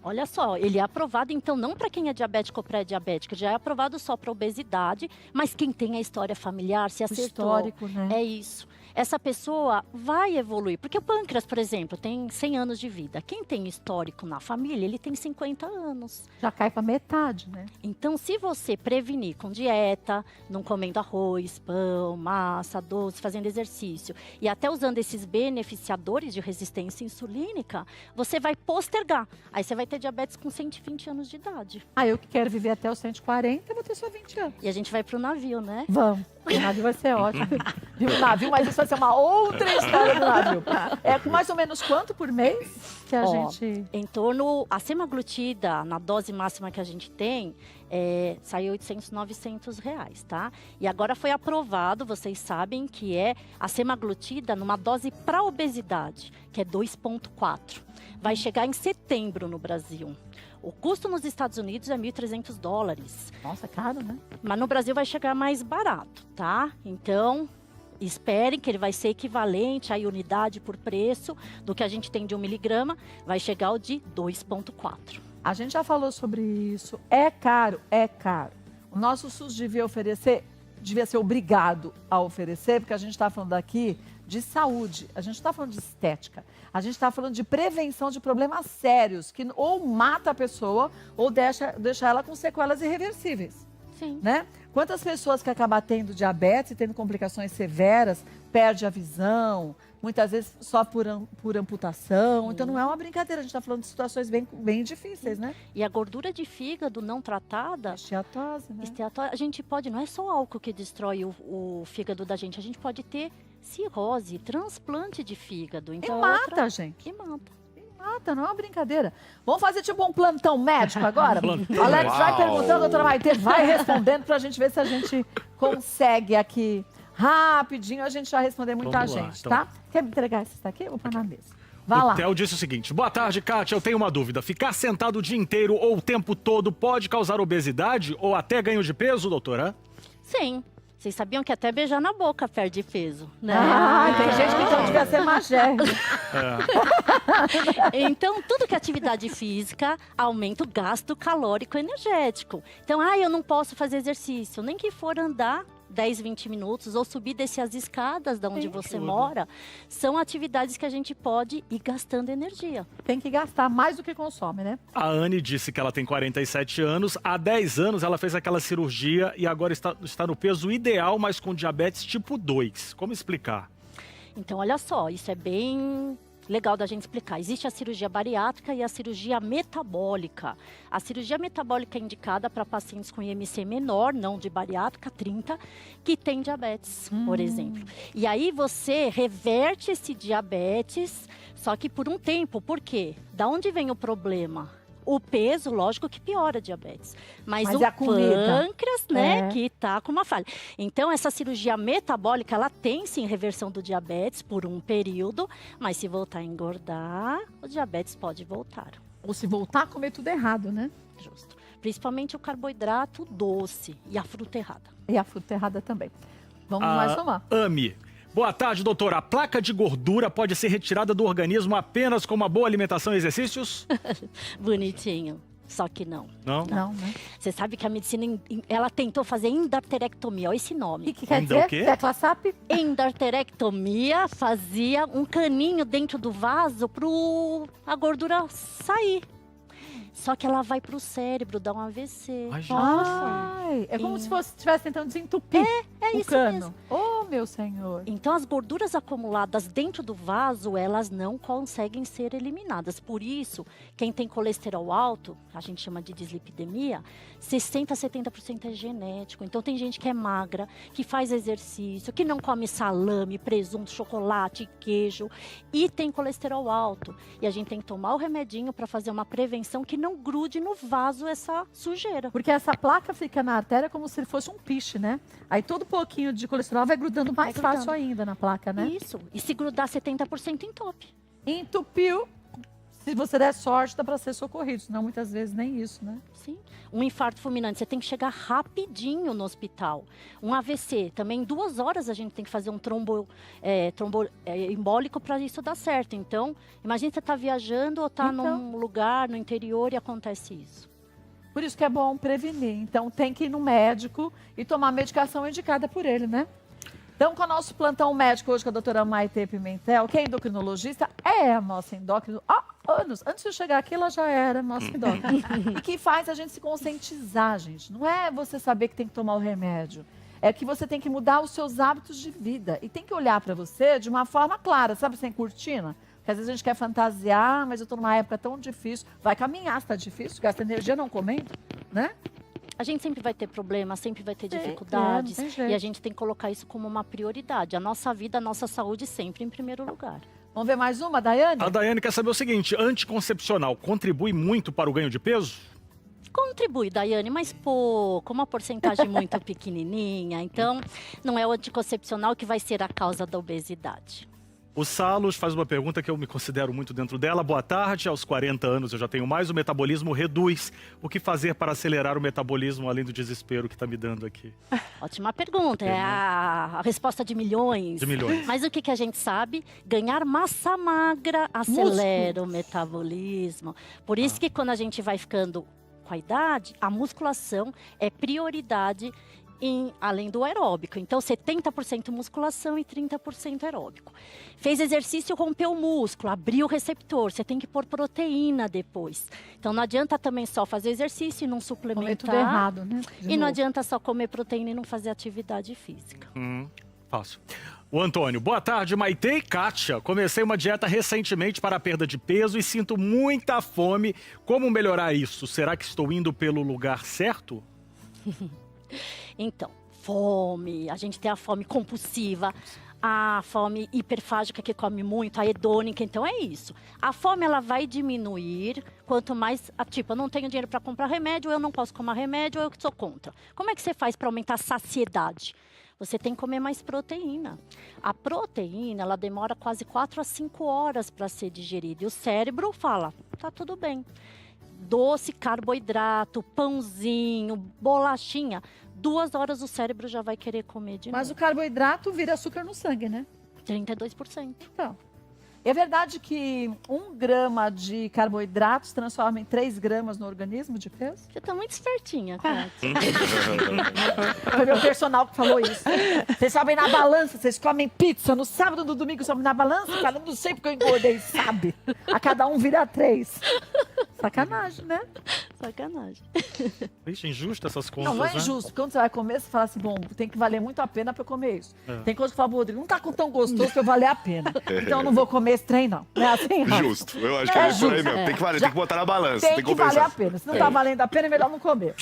[SPEAKER 12] Olha só, ele é aprovado, então, não para quem é diabético ou pré-diabético, já é aprovado só para obesidade, mas quem tem a história familiar, se acertou,
[SPEAKER 1] histórico, né?
[SPEAKER 12] É isso. Essa pessoa vai evoluir, porque o pâncreas, por exemplo, tem 100 anos de vida. Quem tem histórico na família, ele tem 50 anos.
[SPEAKER 1] Já cai para metade, né?
[SPEAKER 12] Então, se você prevenir com dieta, não comendo arroz, pão, massa, doce, fazendo exercício, e até usando esses beneficiadores de resistência insulínica, você vai postergar. Aí você vai ter diabetes com 120 anos de idade.
[SPEAKER 1] Ah, eu que quero viver até os 140, eu vou ter só 20 anos.
[SPEAKER 12] E a gente vai pro navio, né?
[SPEAKER 1] Vamos. O navio vai ser ótimo. O navio, mas isso vai ser uma outra história do navio. É com mais ou menos quanto por mês que a gente...
[SPEAKER 12] Em torno... A semaglutida, na dose máxima que a gente tem, sai 800, 900 reais, tá? E agora foi aprovado, vocês sabem, que é a semaglutida numa dose para obesidade, que é 2,4. Vai chegar em setembro no Brasil. O custo nos Estados Unidos é $1.300.
[SPEAKER 1] Nossa, caro, né?
[SPEAKER 12] Mas no Brasil vai chegar mais barato, tá? Então, esperem que ele vai ser equivalente à unidade por preço do que a gente tem de 1 miligrama. Vai chegar ao de 2,4.
[SPEAKER 1] A gente já falou sobre isso. É caro, é caro. O nosso SUS devia ser obrigado a oferecer, porque a gente está falando aqui de saúde, a gente está falando de estética, a gente está falando de prevenção de problemas sérios, que ou mata a pessoa ou deixa ela com sequelas irreversíveis.
[SPEAKER 12] Sim.
[SPEAKER 1] Né? Quantas pessoas que acabam tendo diabetes e tendo complicações severas, perde a visão, muitas vezes só por amputação. Sim. Então não é uma brincadeira, a gente está falando de situações bem difíceis, né?
[SPEAKER 12] E a gordura de fígado não tratada...
[SPEAKER 1] Esteatose, né?
[SPEAKER 12] A gente pode, não é só álcool que destrói o fígado da gente, a gente pode ter cirrose, transplante de fígado. Então,
[SPEAKER 1] e mata, gente.
[SPEAKER 12] E mata.
[SPEAKER 1] Mata, não é uma brincadeira. Vamos fazer tipo um plantão médico agora? Alex vai perguntando, a doutora Maitê vai respondendo pra gente ver se a gente consegue aqui rapidinho, a gente já responder muita gente, tá? Quer me entregar esse daqui? Eu vou pôr na mesa. Vai lá.
[SPEAKER 2] O Theo disse o seguinte: boa tarde, Kátia, eu tenho uma dúvida. Ficar sentado o dia inteiro ou o tempo todo pode causar obesidade ou até ganho de peso, doutora?
[SPEAKER 12] Sim. Vocês sabiam que até beijar na boca perde peso, né?
[SPEAKER 1] Tem gente que então devia ser magérrima.
[SPEAKER 12] Então, tudo que é atividade física aumenta o gasto calórico energético. Então, eu não posso fazer exercício, nem que for andar 10, 20 minutos ou subir e descer as escadas de onde você mora, são atividades que a gente pode ir gastando energia.
[SPEAKER 1] Tem que gastar mais do que consome, né?
[SPEAKER 2] A Anne disse que ela tem 47 anos. Há 10 anos ela fez aquela cirurgia e agora está no peso ideal, mas com diabetes tipo 2. Como explicar?
[SPEAKER 12] Então, olha só, isso é bem legal da gente explicar. Existe a cirurgia bariátrica e a cirurgia metabólica. A cirurgia metabólica é indicada para pacientes com IMC menor, não de bariátrica, 30, que tem diabetes, por exemplo. E aí você reverte esse diabetes, só que por um tempo. Por quê? Da onde vem o problema? O peso, lógico que piora a diabetes. Mas o pâncreas, né, que tá com uma falha. Então, essa cirurgia metabólica, ela tem sim reversão do diabetes por um período, mas se voltar a engordar, o diabetes pode voltar.
[SPEAKER 1] Ou se voltar a comer tudo errado, né?
[SPEAKER 12] Justo. Principalmente o carboidrato doce e a fruta errada.
[SPEAKER 1] E a fruta errada também. Vamos mais tomar.
[SPEAKER 2] Ami. Boa tarde, doutora. A placa de gordura pode ser retirada do organismo apenas com uma boa alimentação e exercícios?
[SPEAKER 12] Bonitinho. Só que não.
[SPEAKER 2] Não?
[SPEAKER 1] Não, né?
[SPEAKER 12] Você sabe que a medicina, ela tentou fazer endarterectomia, olha esse nome.
[SPEAKER 1] O que quer dizer? Tecla SAP?
[SPEAKER 12] Endarterectomia fazia um caninho dentro do vaso para a gordura sair. Só que ela vai pro cérebro, dá um AVC.
[SPEAKER 1] Ai, é como se estivesse tentando desentupir
[SPEAKER 12] o
[SPEAKER 1] isso
[SPEAKER 12] cano.
[SPEAKER 1] Mesmo. Oh, meu senhor.
[SPEAKER 12] Então, as gorduras acumuladas dentro do vaso, elas não conseguem ser eliminadas. Por isso, quem tem colesterol alto, a gente chama de dislipidemia, 60% a 70% é genético. Então, tem gente que é magra, que faz exercício, que não come salame, presunto, chocolate, queijo e tem colesterol alto. E a gente tem que tomar o remedinho para fazer uma prevenção que não grude no vaso essa sujeira.
[SPEAKER 1] Porque essa placa fica na artéria como se fosse um piche, né? Aí todo pouquinho de colesterol vai grudando mais fácil ainda na placa, né?
[SPEAKER 12] Isso. E se grudar 70% entope.
[SPEAKER 1] Entupiu. Se você der sorte, dá para ser socorrido. Senão, muitas vezes, nem isso, né?
[SPEAKER 12] Sim. Um infarto fulminante, você tem que chegar rapidinho no hospital. Um AVC, também em 2 horas a gente tem que fazer um embólico para isso dar certo. Então, imagina você tá viajando ou tá num lugar no interior e acontece isso.
[SPEAKER 1] Por isso que é bom prevenir. Então, tem que ir no médico e tomar a medicação indicada por ele, né? Então, com o nosso plantão médico hoje com a doutora Maite Pimentel, que é endocrinologista, é a nossa endócrino há anos. Antes de eu chegar aqui, ela já era nossa endócrino. E que faz a gente se conscientizar, gente. Não é você saber que tem que tomar o remédio. É que você tem que mudar os seus hábitos de vida. E tem que olhar para você de uma forma clara, sabe, sem cortina? Porque às vezes a gente quer fantasiar, mas eu estou numa época tão difícil. Vai caminhar, se está difícil, gasta energia não comendo, né?
[SPEAKER 12] A gente sempre vai ter problemas, sempre vai ter dificuldades. E a gente tem que colocar isso como uma prioridade. A nossa vida, a nossa saúde sempre em primeiro lugar.
[SPEAKER 1] Vamos ver mais uma, Daiane?
[SPEAKER 2] A Daiane quer saber o seguinte, anticoncepcional contribui muito para o ganho de peso?
[SPEAKER 12] Contribui, Daiane, mas pouco, uma porcentagem muito pequenininha. Então, não é o anticoncepcional que vai ser a causa da obesidade.
[SPEAKER 2] O Salos faz uma pergunta que eu me considero muito dentro dela. Boa tarde, aos 40 anos eu já tenho mais, o metabolismo reduz. O que fazer para acelerar o metabolismo, além do desespero que está me dando aqui?
[SPEAKER 12] Ótima pergunta, é a resposta de milhões.
[SPEAKER 2] De milhões.
[SPEAKER 12] Mas o que a gente sabe? Ganhar massa magra acelera o metabolismo. Por isso que quando a gente vai ficando com a idade, a musculação é prioridade além do aeróbico. Então, 70% musculação e 30% aeróbico. Fez exercício, rompeu o músculo, abriu o receptor. Você tem que pôr proteína depois. Então, não adianta também só fazer exercício e não suplementar.
[SPEAKER 1] Comer tudo errado, né?
[SPEAKER 12] E não adianta só comer proteína e não fazer atividade física.
[SPEAKER 2] Fácil. O Antônio, boa tarde, Maite e Kátia. Comecei uma dieta recentemente para a perda de peso e sinto muita fome. Como melhorar isso? Será que estou indo pelo lugar certo?
[SPEAKER 12] Então, fome, a gente tem a fome compulsiva, a fome hiperfágica que come muito, a hedônica, então é isso. A fome ela vai diminuir quanto mais, tipo, eu não tenho dinheiro para comprar remédio, eu não posso comer remédio, eu sou contra. Como é que você faz para aumentar a saciedade? Você tem que comer mais proteína. A proteína, ela demora quase 4 a 5 horas para ser digerida. E o cérebro fala, tá tudo bem. doce, carboidrato, pãozinho, bolachinha, 2 horas o cérebro já vai querer comer de novo.
[SPEAKER 1] Mas o carboidrato vira açúcar no sangue, né?
[SPEAKER 12] 32%.
[SPEAKER 1] Então. É verdade que 1 grama de carboidratos transforma em 3 gramas no organismo de peso?
[SPEAKER 12] Você tá muito espertinha, Kátia.
[SPEAKER 1] Foi meu personal que falou isso. Vocês sobem na balança, vocês comem pizza no sábado, no domingo sobem na balança, falando não sei porque eu engordei, sabe? A cada um vira 3. Sacanagem, né?
[SPEAKER 12] Sacanagem.
[SPEAKER 2] Vixe, injusto essas contas,
[SPEAKER 1] Não é
[SPEAKER 2] né?
[SPEAKER 1] injusto. Quando você vai comer, você fala assim, bom, tem que valer muito a pena pra eu comer isso. Tem coisa que fala, Rodrigo, não tá com tão gostoso pra eu valer a pena. Então eu não vou comer esse trem, não. Não é assim, Rafa?
[SPEAKER 10] Justo. Eu acho que é isso aí mesmo. Tem que valer, tem que botar na balança.
[SPEAKER 1] Tem que valer a pena. Se não tá valendo a pena, é melhor não comer.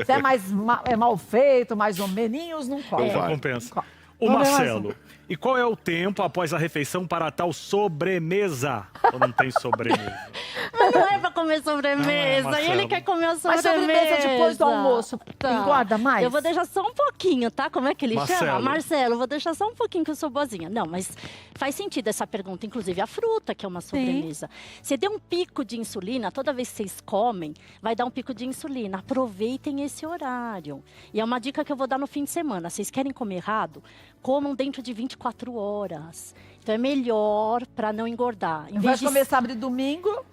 [SPEAKER 1] Se é mais mal feito, mais ou menos, não come.
[SPEAKER 2] Não compensa. O Marcelo, e qual é o tempo após a refeição para tal sobremesa? Ou não tem sobremesa?
[SPEAKER 12] Mas não é pra comer sobremesa. E ele quer comer a sobremesa.
[SPEAKER 1] Mas sobremesa depois do almoço, engorda mais?
[SPEAKER 12] Eu vou deixar só um pouquinho, tá? Como é que ele
[SPEAKER 2] Marcelo.
[SPEAKER 12] chama? Marcelo, vou deixar só um pouquinho que eu sou boazinha. Não, mas faz sentido essa pergunta. Inclusive a fruta, que é uma sobremesa. Você deu um pico de insulina, toda vez que vocês comem, vai dar um pico de insulina. Aproveitem esse horário. E é uma dica que eu vou dar no fim de semana. Vocês querem comer errado? Comam dentro de 24 horas. Então é melhor para não engordar. Em
[SPEAKER 1] Vai
[SPEAKER 12] vez de
[SPEAKER 1] comer sábado e domingo?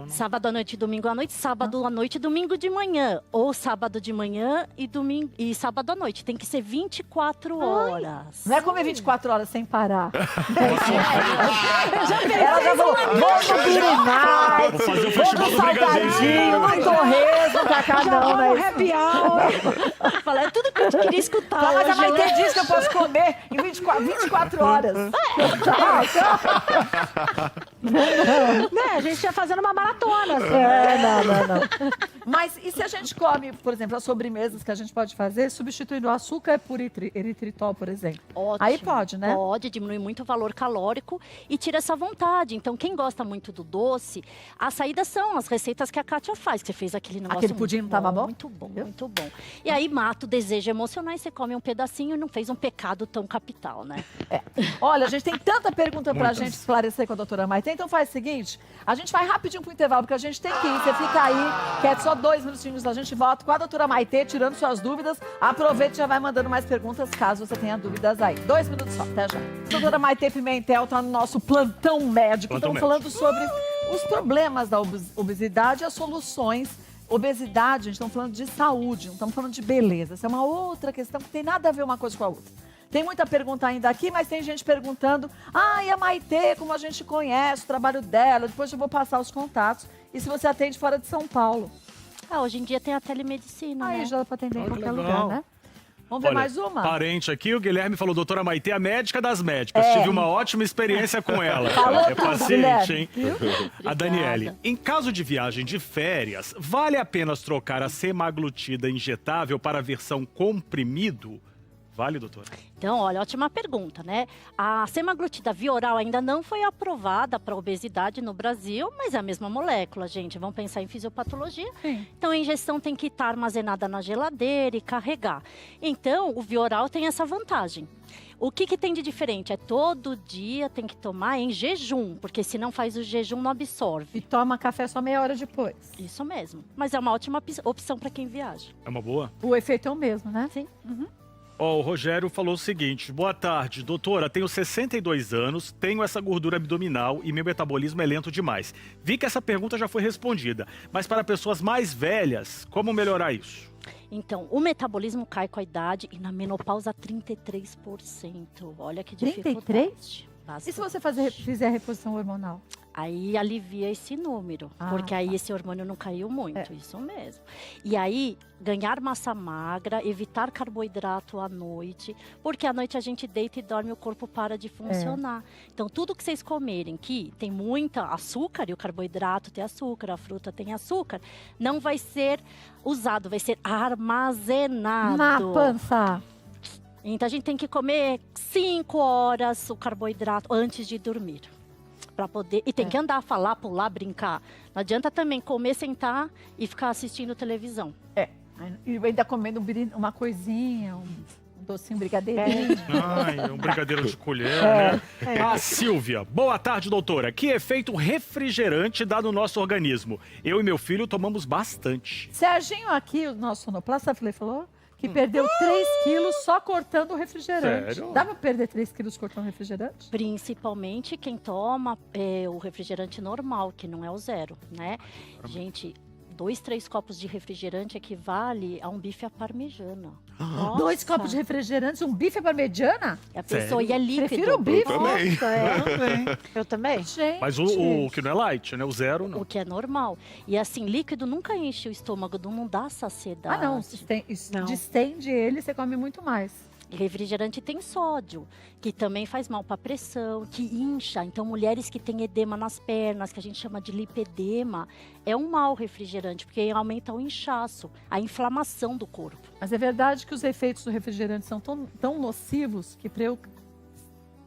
[SPEAKER 12] sábado à noite e domingo à noite, sábado à noite e domingo de manhã. Ou sábado de manhã e domingo e sábado à noite. Tem que ser 24 horas.
[SPEAKER 1] Não é comer 24 horas sem parar.
[SPEAKER 12] Ela
[SPEAKER 1] já falou, vou no Birinite, vou no Salgadinho, no Torresmo, pra cá não, né?
[SPEAKER 5] Happy hour.
[SPEAKER 12] Fala, é tudo que eu queria escutar.
[SPEAKER 1] Mas a
[SPEAKER 12] hoje,
[SPEAKER 1] Maitê
[SPEAKER 12] né?
[SPEAKER 1] disse que eu posso comer em 24 horas.
[SPEAKER 5] Né? A gente ia fazendo uma maratona. Assim.
[SPEAKER 1] Não. Mas e se a gente come, por exemplo, as sobremesas que a gente pode fazer, substituindo o açúcar por eritritol, por exemplo?
[SPEAKER 12] Ótimo.
[SPEAKER 1] Aí pode, né?
[SPEAKER 12] Pode, diminui muito o valor calórico e tira essa vontade. Então, quem gosta muito do doce, as saídas são as receitas que a Kátia faz, que você fez aquele negócio.
[SPEAKER 1] Aquele pudim não tava bom?
[SPEAKER 12] Muito bom, muito bom. E aí mata o desejo emocional e você come um pedacinho e não fez um pecado tão capital, né?
[SPEAKER 1] Olha, a gente tem tanta pergunta pra gente esclarecer com a doutora Maitê. Então faz o seguinte, a gente vai rapidinho pro intervalo, porque a gente tem que ir. Você fica aí, quer só 2 minutinhos, a gente volta com a doutora Maitê, tirando suas dúvidas. Aproveite e já vai mandando mais perguntas, caso você tenha dúvidas aí. 2 minutos só, até já. Doutora Maitê Pimentel tá no nosso plantão médico. Estamos falando sobre os problemas da obesidade e as soluções. Obesidade, a gente está falando de saúde, não estamos falando de beleza. Essa é uma outra questão que tem nada a ver uma coisa com a outra. Tem muita pergunta ainda aqui, mas tem gente perguntando, e a Maitê, como a gente conhece o trabalho dela, depois eu vou passar os contatos. E se você atende fora de São Paulo?
[SPEAKER 12] Hoje em dia tem a telemedicina,
[SPEAKER 1] Aí
[SPEAKER 12] né?
[SPEAKER 1] já dá para atender em qualquer
[SPEAKER 2] legal.
[SPEAKER 1] lugar, né? Vamos ver
[SPEAKER 2] Olha,
[SPEAKER 1] mais uma?
[SPEAKER 2] Parente aqui, o Guilherme falou, doutora Maitê, a médica das médicas. Tive uma ótima experiência com ela.
[SPEAKER 1] Falou
[SPEAKER 2] É
[SPEAKER 1] tudo,
[SPEAKER 2] paciente, hein?
[SPEAKER 1] Guilherme.
[SPEAKER 2] A Daniele, em caso de viagem de férias, vale a pena trocar a semaglutida injetável para a versão comprimido? Vale, doutora?
[SPEAKER 12] Então, olha, ótima pergunta, né? A semaglutida via oral ainda não foi aprovada para obesidade no Brasil, mas é a mesma molécula, gente. Vamos pensar em fisiopatologia.
[SPEAKER 1] Sim.
[SPEAKER 12] Então, a injeção tem que estar armazenada na geladeira e carregar. Então, o via oral tem essa vantagem. O que tem de diferente? É todo dia tem que tomar em jejum, porque se não faz o jejum, não absorve.
[SPEAKER 1] E toma café só meia hora depois.
[SPEAKER 12] Isso mesmo. Mas é uma ótima opção para quem viaja.
[SPEAKER 2] É uma boa?
[SPEAKER 1] O efeito é o mesmo, né?
[SPEAKER 12] Sim.
[SPEAKER 2] Ó, o Rogério falou o seguinte, boa tarde, doutora, tenho 62 anos, tenho essa gordura abdominal e meu metabolismo é lento demais. Vi que essa pergunta já foi respondida, mas para pessoas mais velhas, como melhorar isso?
[SPEAKER 12] Então, o metabolismo cai com a idade e na menopausa 33%. Olha que dificuldade.
[SPEAKER 1] 33?
[SPEAKER 12] Bastante.
[SPEAKER 1] E se você fizer a reposição hormonal?
[SPEAKER 12] Aí alivia esse número, porque aí esse hormônio não caiu muito, isso mesmo. E aí, ganhar massa magra, evitar carboidrato à noite, porque à noite a gente deita e dorme e o corpo para de funcionar. Então, tudo que vocês comerem que tem muita açúcar, e o carboidrato tem açúcar, a fruta tem açúcar, não vai ser usado, vai ser armazenado.
[SPEAKER 1] Na pança.
[SPEAKER 12] Então, a gente tem que comer 5 horas o carboidrato antes de dormir. Pra poder, e tem que andar, falar, pular, brincar. Não adianta também comer, sentar e ficar assistindo televisão.
[SPEAKER 1] E ainda comendo uma coisinha, um docinho, brigadeirinho.
[SPEAKER 2] Ai, um brigadeiro de colher, né? A Silvia. Boa tarde, doutora. Que efeito refrigerante dá no nosso organismo? Eu e meu filho tomamos bastante.
[SPEAKER 1] Serginho aqui, o nosso sonoplasta, falou que perdeu 3 quilos só cortando o refrigerante.
[SPEAKER 2] Sério?
[SPEAKER 1] Dá pra perder 3 quilos cortando refrigerante?
[SPEAKER 12] Principalmente quem toma o refrigerante normal, que não é o zero, né? Gente, 2, 3 copos de refrigerante equivale a um bife à parmesana.
[SPEAKER 1] 2 copos de refrigerante, um bife à parmegiana?
[SPEAKER 12] A pessoa ia líquido.
[SPEAKER 1] Prefiro o bife.
[SPEAKER 10] também.
[SPEAKER 5] Eu também.
[SPEAKER 1] Gente.
[SPEAKER 2] Mas o que não é light, né? O zero, não.
[SPEAKER 12] O que é normal. E assim, líquido nunca enche o estômago, não dá saciedade.
[SPEAKER 1] Ah, não. Distende ele, você come muito mais.
[SPEAKER 12] Refrigerante tem sódio, que também faz mal para a pressão, que incha. Então, mulheres que têm edema nas pernas, que a gente chama de lipedema, é um mau refrigerante, porque aumenta o inchaço, a inflamação do corpo.
[SPEAKER 1] Mas é verdade que os efeitos do refrigerante são tão nocivos que para eu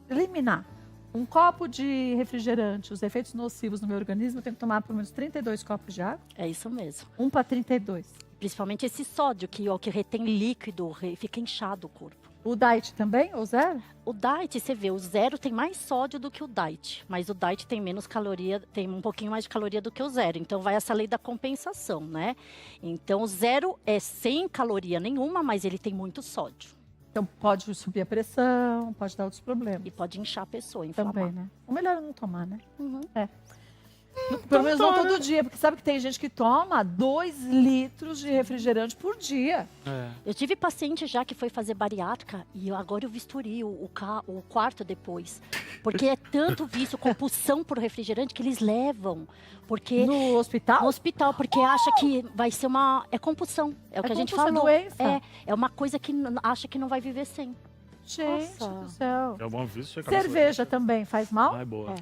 [SPEAKER 1] eliminar um copo de refrigerante, os efeitos nocivos no meu organismo, eu tenho que tomar pelo menos 32 copos de água?
[SPEAKER 12] É isso mesmo.
[SPEAKER 1] 1 para 32.
[SPEAKER 12] Principalmente esse sódio, que retém líquido, fica inchado o corpo.
[SPEAKER 1] O diet também, ou zero?
[SPEAKER 12] O diet, você vê, o zero tem mais sódio do que o diet, mas o diet tem menos caloria, tem um pouquinho mais de caloria do que o zero. Então, vai essa lei da compensação, né? Então, o zero é sem caloria nenhuma, mas ele tem muito sódio.
[SPEAKER 1] Então, pode subir a pressão, pode dar outros problemas.
[SPEAKER 12] E pode inchar a pessoa, inflamar.
[SPEAKER 1] Também, né? O melhor é não tomar, né?
[SPEAKER 12] Uhum.
[SPEAKER 1] É. Pelo menos não todo dia, porque sabe que tem gente que toma 2 litros de refrigerante por dia.
[SPEAKER 12] Eu tive paciente já que foi fazer bariátrica e agora eu visturi o quarto depois. Porque é tanto vício, compulsão por refrigerante que eles levam. Porque
[SPEAKER 1] no hospital?
[SPEAKER 12] No hospital, porque acha que vai ser uma... É compulsão, é o que a gente falou.
[SPEAKER 1] Doença.
[SPEAKER 12] É uma coisa que acha que não vai viver sem.
[SPEAKER 1] Gente do céu.
[SPEAKER 2] É um bom vício.
[SPEAKER 1] Cerveja também faz mal?
[SPEAKER 2] Ah, é boa.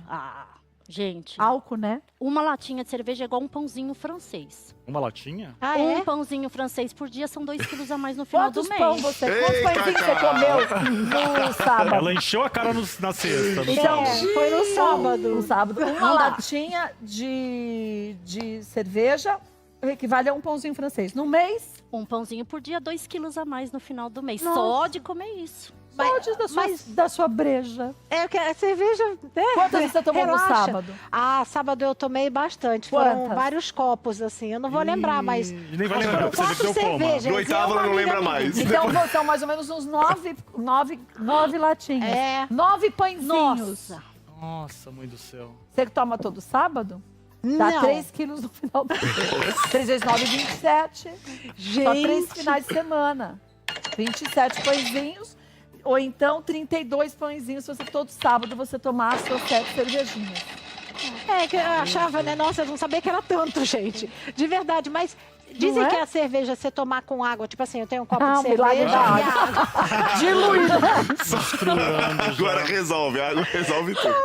[SPEAKER 12] Gente.
[SPEAKER 1] Álcool, né?
[SPEAKER 12] Uma latinha de cerveja é igual um pãozinho francês.
[SPEAKER 2] Uma latinha?
[SPEAKER 12] Pãozinho francês por dia são 2 quilos a mais no final do mês.
[SPEAKER 1] Quantos pãezinhos você comeu no sábado?
[SPEAKER 2] Ela encheu a cara na sexta.
[SPEAKER 1] Então, foi no sábado.
[SPEAKER 5] No
[SPEAKER 1] sábado. Uma latinha de cerveja equivale a um pãozinho francês. No mês?
[SPEAKER 12] Um pãozinho por dia, 2 quilos a mais no final do mês.
[SPEAKER 1] Nossa.
[SPEAKER 12] Só de comer isso.
[SPEAKER 1] Da sua breja.
[SPEAKER 5] É que a cerveja...
[SPEAKER 1] Quantas você tomou no sábado?
[SPEAKER 5] Sábado eu tomei bastante.
[SPEAKER 1] Quantas?
[SPEAKER 5] Foram vários copos, assim. Eu não vou lembrar, mas...
[SPEAKER 2] Nem vai lembrar, porque você bebeu como?
[SPEAKER 10] No oitavo ela não lembra mais.
[SPEAKER 1] Então são mais ou menos uns 9 latinhas. 9 pãezinhos.
[SPEAKER 2] Nossa, mãe do céu.
[SPEAKER 1] Você que toma todo sábado? Dá 3 quilos no final do mês. 3 vezes 9, 27.
[SPEAKER 5] Gente.
[SPEAKER 1] Só 3 finais de semana. 27 pãezinhos. Ou então 32 pãezinhos, se você todo sábado você tomar as suas 7 cervejinhas.
[SPEAKER 5] É, que eu achava, né? Nossa, eu não sabia que era tanto, gente. De verdade, mas dizem que a cerveja, você tomar com água, tipo assim, eu tenho um copo de cerveja e água.
[SPEAKER 1] Diluída.
[SPEAKER 10] Agora resolve, a água resolve tudo.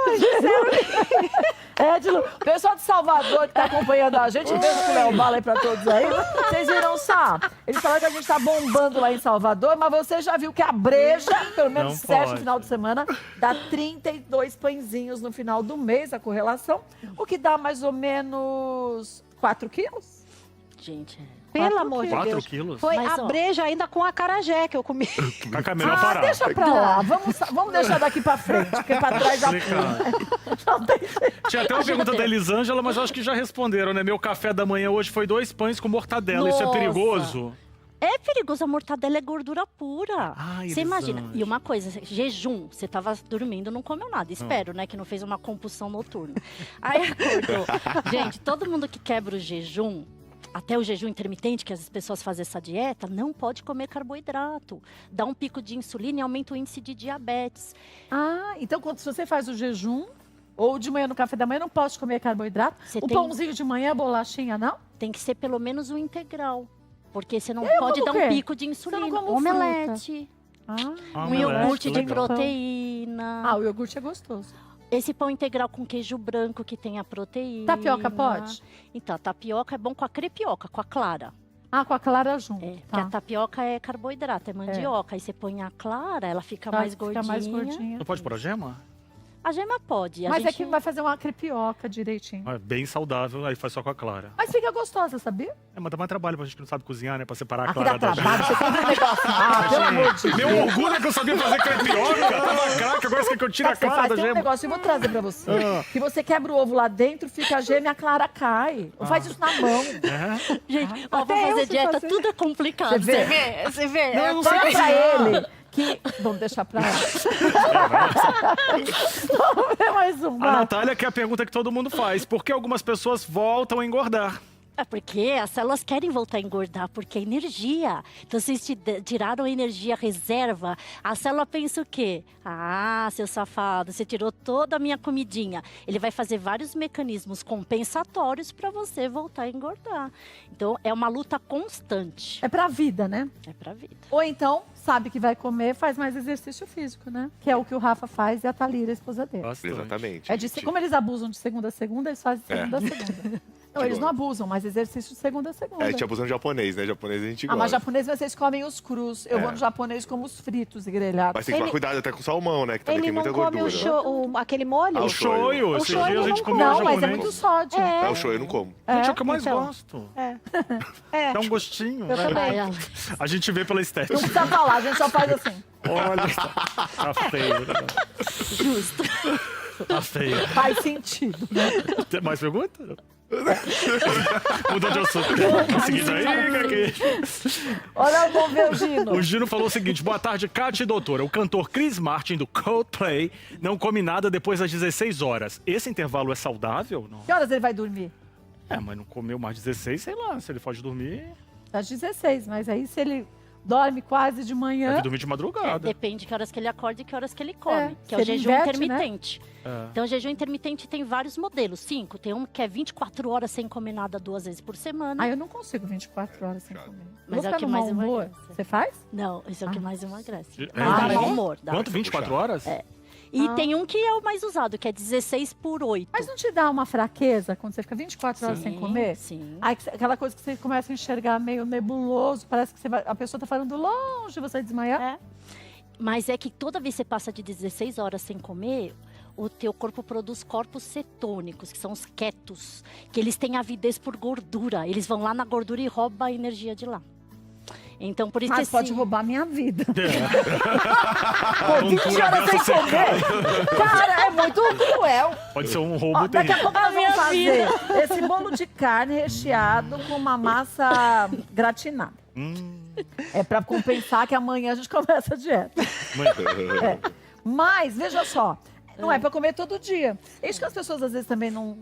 [SPEAKER 1] O pessoal de Salvador que tá acompanhando a gente, beijo pro Léo Bala aí pra todos aí. Vocês viram, sabe? Eles falaram que a gente tá bombando lá em Salvador, mas você já viu que a breja, pelo menos 7 no final de semana, dá 32 pãezinhos no final do mês, a correlação, o que dá mais ou menos 4 quilos.
[SPEAKER 12] Gente,
[SPEAKER 5] pelo amor de
[SPEAKER 2] 4
[SPEAKER 5] Deus.
[SPEAKER 2] quilos?
[SPEAKER 5] Foi a breja ainda com acarajé que eu comi.
[SPEAKER 2] Cacá, melhor parar.
[SPEAKER 1] Deixa pra lá. Vamos deixar daqui pra frente, porque pra trás já...
[SPEAKER 2] Tinha até uma pergunta da Elisângela, mas eu acho que já responderam, né? Meu café da manhã hoje foi 2 pães com mortadela. Isso é perigoso?
[SPEAKER 12] É perigoso, a mortadela é gordura pura. Você imagina.
[SPEAKER 2] Elisângela.
[SPEAKER 12] E uma coisa, jejum, você tava dormindo, não comeu nada. Espero, né, que não fez uma compulsão noturna. Aí acordou. Gente, todo mundo que quebra o jejum, até o jejum intermitente, que as pessoas fazem essa dieta, não pode comer carboidrato. Dá um pico de insulina e aumenta o índice de diabetes.
[SPEAKER 1] Então se você faz o jejum, ou de manhã no café da manhã, não pode comer carboidrato? Pãozinho de manhã, bolachinha, não?
[SPEAKER 12] Tem que ser pelo menos um integral. Porque você não
[SPEAKER 1] Eu
[SPEAKER 12] pode dar
[SPEAKER 1] como o
[SPEAKER 12] um
[SPEAKER 1] quê?
[SPEAKER 12] pico de insulina.
[SPEAKER 1] Você não come
[SPEAKER 12] Omelete. Um iogurte de proteína.
[SPEAKER 1] O iogurte é gostoso.
[SPEAKER 12] Esse pão integral com queijo branco que tem a proteína.
[SPEAKER 1] Tapioca pode?
[SPEAKER 12] Então, a tapioca é bom com a crepioca, com a clara.
[SPEAKER 1] Com a clara junto.
[SPEAKER 12] Porque a tapioca é carboidrato, é mandioca. Aí você põe a clara, ela fica mais gordinha.
[SPEAKER 2] Não pode pôr a gema?
[SPEAKER 12] A gema pode.
[SPEAKER 1] Mas é que vai fazer uma crepioca direitinho.
[SPEAKER 2] É bem saudável, aí faz só com a clara.
[SPEAKER 1] Mas fica gostosa, sabia?
[SPEAKER 2] Mas dá mais trabalho pra gente que não sabe cozinhar, né? Pra separar a
[SPEAKER 1] Aqui
[SPEAKER 2] clara
[SPEAKER 1] dá
[SPEAKER 2] da
[SPEAKER 1] trabalho,
[SPEAKER 2] gema.
[SPEAKER 1] você compra um negócio. Pelo amor de Deus.
[SPEAKER 2] Meu orgulho é que eu sabia fazer crepioca. Tava craque, agora você quer que eu tire a clara da
[SPEAKER 1] Tem um
[SPEAKER 2] gema.
[SPEAKER 1] negócio, eu vou trazer pra você. Que você quebra o ovo lá dentro, fica a gema e a clara cai. Não faz isso na mão.
[SPEAKER 12] Gente, ó, vou fazer dieta, tudo é complicado.
[SPEAKER 1] Você
[SPEAKER 12] Você vê?
[SPEAKER 1] Não, fala pra ele que... Vamos deixar pra ela. Vamos ver mais
[SPEAKER 2] A
[SPEAKER 1] uma.
[SPEAKER 2] Natália quer a pergunta que todo mundo faz. Por que algumas pessoas voltam a engordar?
[SPEAKER 12] É porque as células querem voltar a engordar, porque é energia. Então, vocês tiraram a energia reserva, a célula pensa o quê? Ah, seu safado, você tirou toda a minha comidinha. Ele vai fazer vários mecanismos compensatórios para você voltar a engordar. Então, é uma luta constante.
[SPEAKER 1] É pra vida, né?
[SPEAKER 12] É pra vida.
[SPEAKER 1] Ou então, sabe que vai comer, faz mais exercício físico, né? Que é o que o Rafa faz e a Thalira, a esposa dele.
[SPEAKER 10] Exatamente.
[SPEAKER 1] É como eles abusam de segunda a segunda, eles fazem de segunda a segunda. Não, eles não abusam, mas exercício de segunda a segunda.
[SPEAKER 10] A gente abusa no japonês, né? Japonês a gente gosta.
[SPEAKER 1] Mas japonês vocês comem os crus. Eu vou no japonês como os fritos e grelhados.
[SPEAKER 10] Mas tem que tomar cuidado até com salmão, né? Que também tem muita gordura.
[SPEAKER 5] Ele não come aquele molho?
[SPEAKER 2] O shoyu. Esses dias a gente comeu
[SPEAKER 1] Não,
[SPEAKER 2] japonês.
[SPEAKER 1] mas é muito sódio.
[SPEAKER 10] É, o shoyu eu não como.
[SPEAKER 2] Gente, é o que eu mais
[SPEAKER 1] então.
[SPEAKER 2] gosto.
[SPEAKER 5] É.
[SPEAKER 2] Dá um gostinho.
[SPEAKER 1] Eu
[SPEAKER 2] né?
[SPEAKER 1] também.
[SPEAKER 2] A gente vê pela estética.
[SPEAKER 1] Não precisa falar, a gente só faz assim.
[SPEAKER 2] Olha, tá feio. Né?
[SPEAKER 12] Justo.
[SPEAKER 2] Tá feio.
[SPEAKER 1] Faz sentido, né?
[SPEAKER 2] Tem mais pergunta? Mudou de assunto. Seguinte aí,
[SPEAKER 1] Olha, vamos ver o Gino.
[SPEAKER 2] O Gino falou o seguinte: boa tarde, Kátia e doutora. O cantor Chris Martin do Coldplay não come nada depois das 16 horas. Esse intervalo é saudável? Não.
[SPEAKER 1] Que horas ele vai dormir?
[SPEAKER 2] Mas não comeu mais 16, sei lá. Se ele pode dormir,
[SPEAKER 1] Às 16, mas aí se ele dorme quase de manhã...
[SPEAKER 2] deve dormir de madrugada.
[SPEAKER 12] Depende de que horas que ele acorda e que horas que ele come, que é
[SPEAKER 1] se
[SPEAKER 12] o
[SPEAKER 1] ele
[SPEAKER 12] jejum
[SPEAKER 1] inverte,
[SPEAKER 12] intermitente.
[SPEAKER 2] É.
[SPEAKER 12] Então, o jejum intermitente tem vários modelos. 5, tem um que é 24 horas sem comer nada 2 vezes por semana.
[SPEAKER 1] Ah, eu não consigo 24 horas sem comer.
[SPEAKER 12] Mas
[SPEAKER 1] Vou
[SPEAKER 12] é o
[SPEAKER 1] ficar
[SPEAKER 12] que
[SPEAKER 1] no
[SPEAKER 12] mais
[SPEAKER 1] mau humor.
[SPEAKER 12] emagrece.
[SPEAKER 1] Você faz?
[SPEAKER 12] Não, esse é o que mais emagrece.
[SPEAKER 2] Ah,
[SPEAKER 12] Dá mau humor. Dá.
[SPEAKER 2] Quanto? 24 horas?
[SPEAKER 12] É. E tem um que é o mais usado, que é 16 por 8.
[SPEAKER 1] Mas não te dá uma fraqueza quando você fica 24 horas sem comer?
[SPEAKER 12] Sim.
[SPEAKER 1] Aí, aquela coisa que você começa a enxergar meio nebuloso, parece que a pessoa tá falando longe, você desmaiar.
[SPEAKER 12] É. Mas é que toda vez que você passa de 16 horas sem comer, o teu corpo produz corpos cetônicos, que são os ketos, que eles têm avidez por gordura. Eles vão lá na gordura e roubam a energia de lá. Então, por isso
[SPEAKER 1] Mas
[SPEAKER 12] que
[SPEAKER 1] pode roubar minha vida.
[SPEAKER 2] Pô,
[SPEAKER 1] 20 horas sem comer? Cara, é muito cruel.
[SPEAKER 2] Pode ser um roubo
[SPEAKER 1] Daqui a
[SPEAKER 2] terrível.
[SPEAKER 1] pouco nós vamos fazer esse bolo de carne recheado com uma massa gratinada. É pra compensar que amanhã a gente começa a dieta. É. Mas, veja só, não é pra comer todo dia. É isso que as pessoas às vezes também não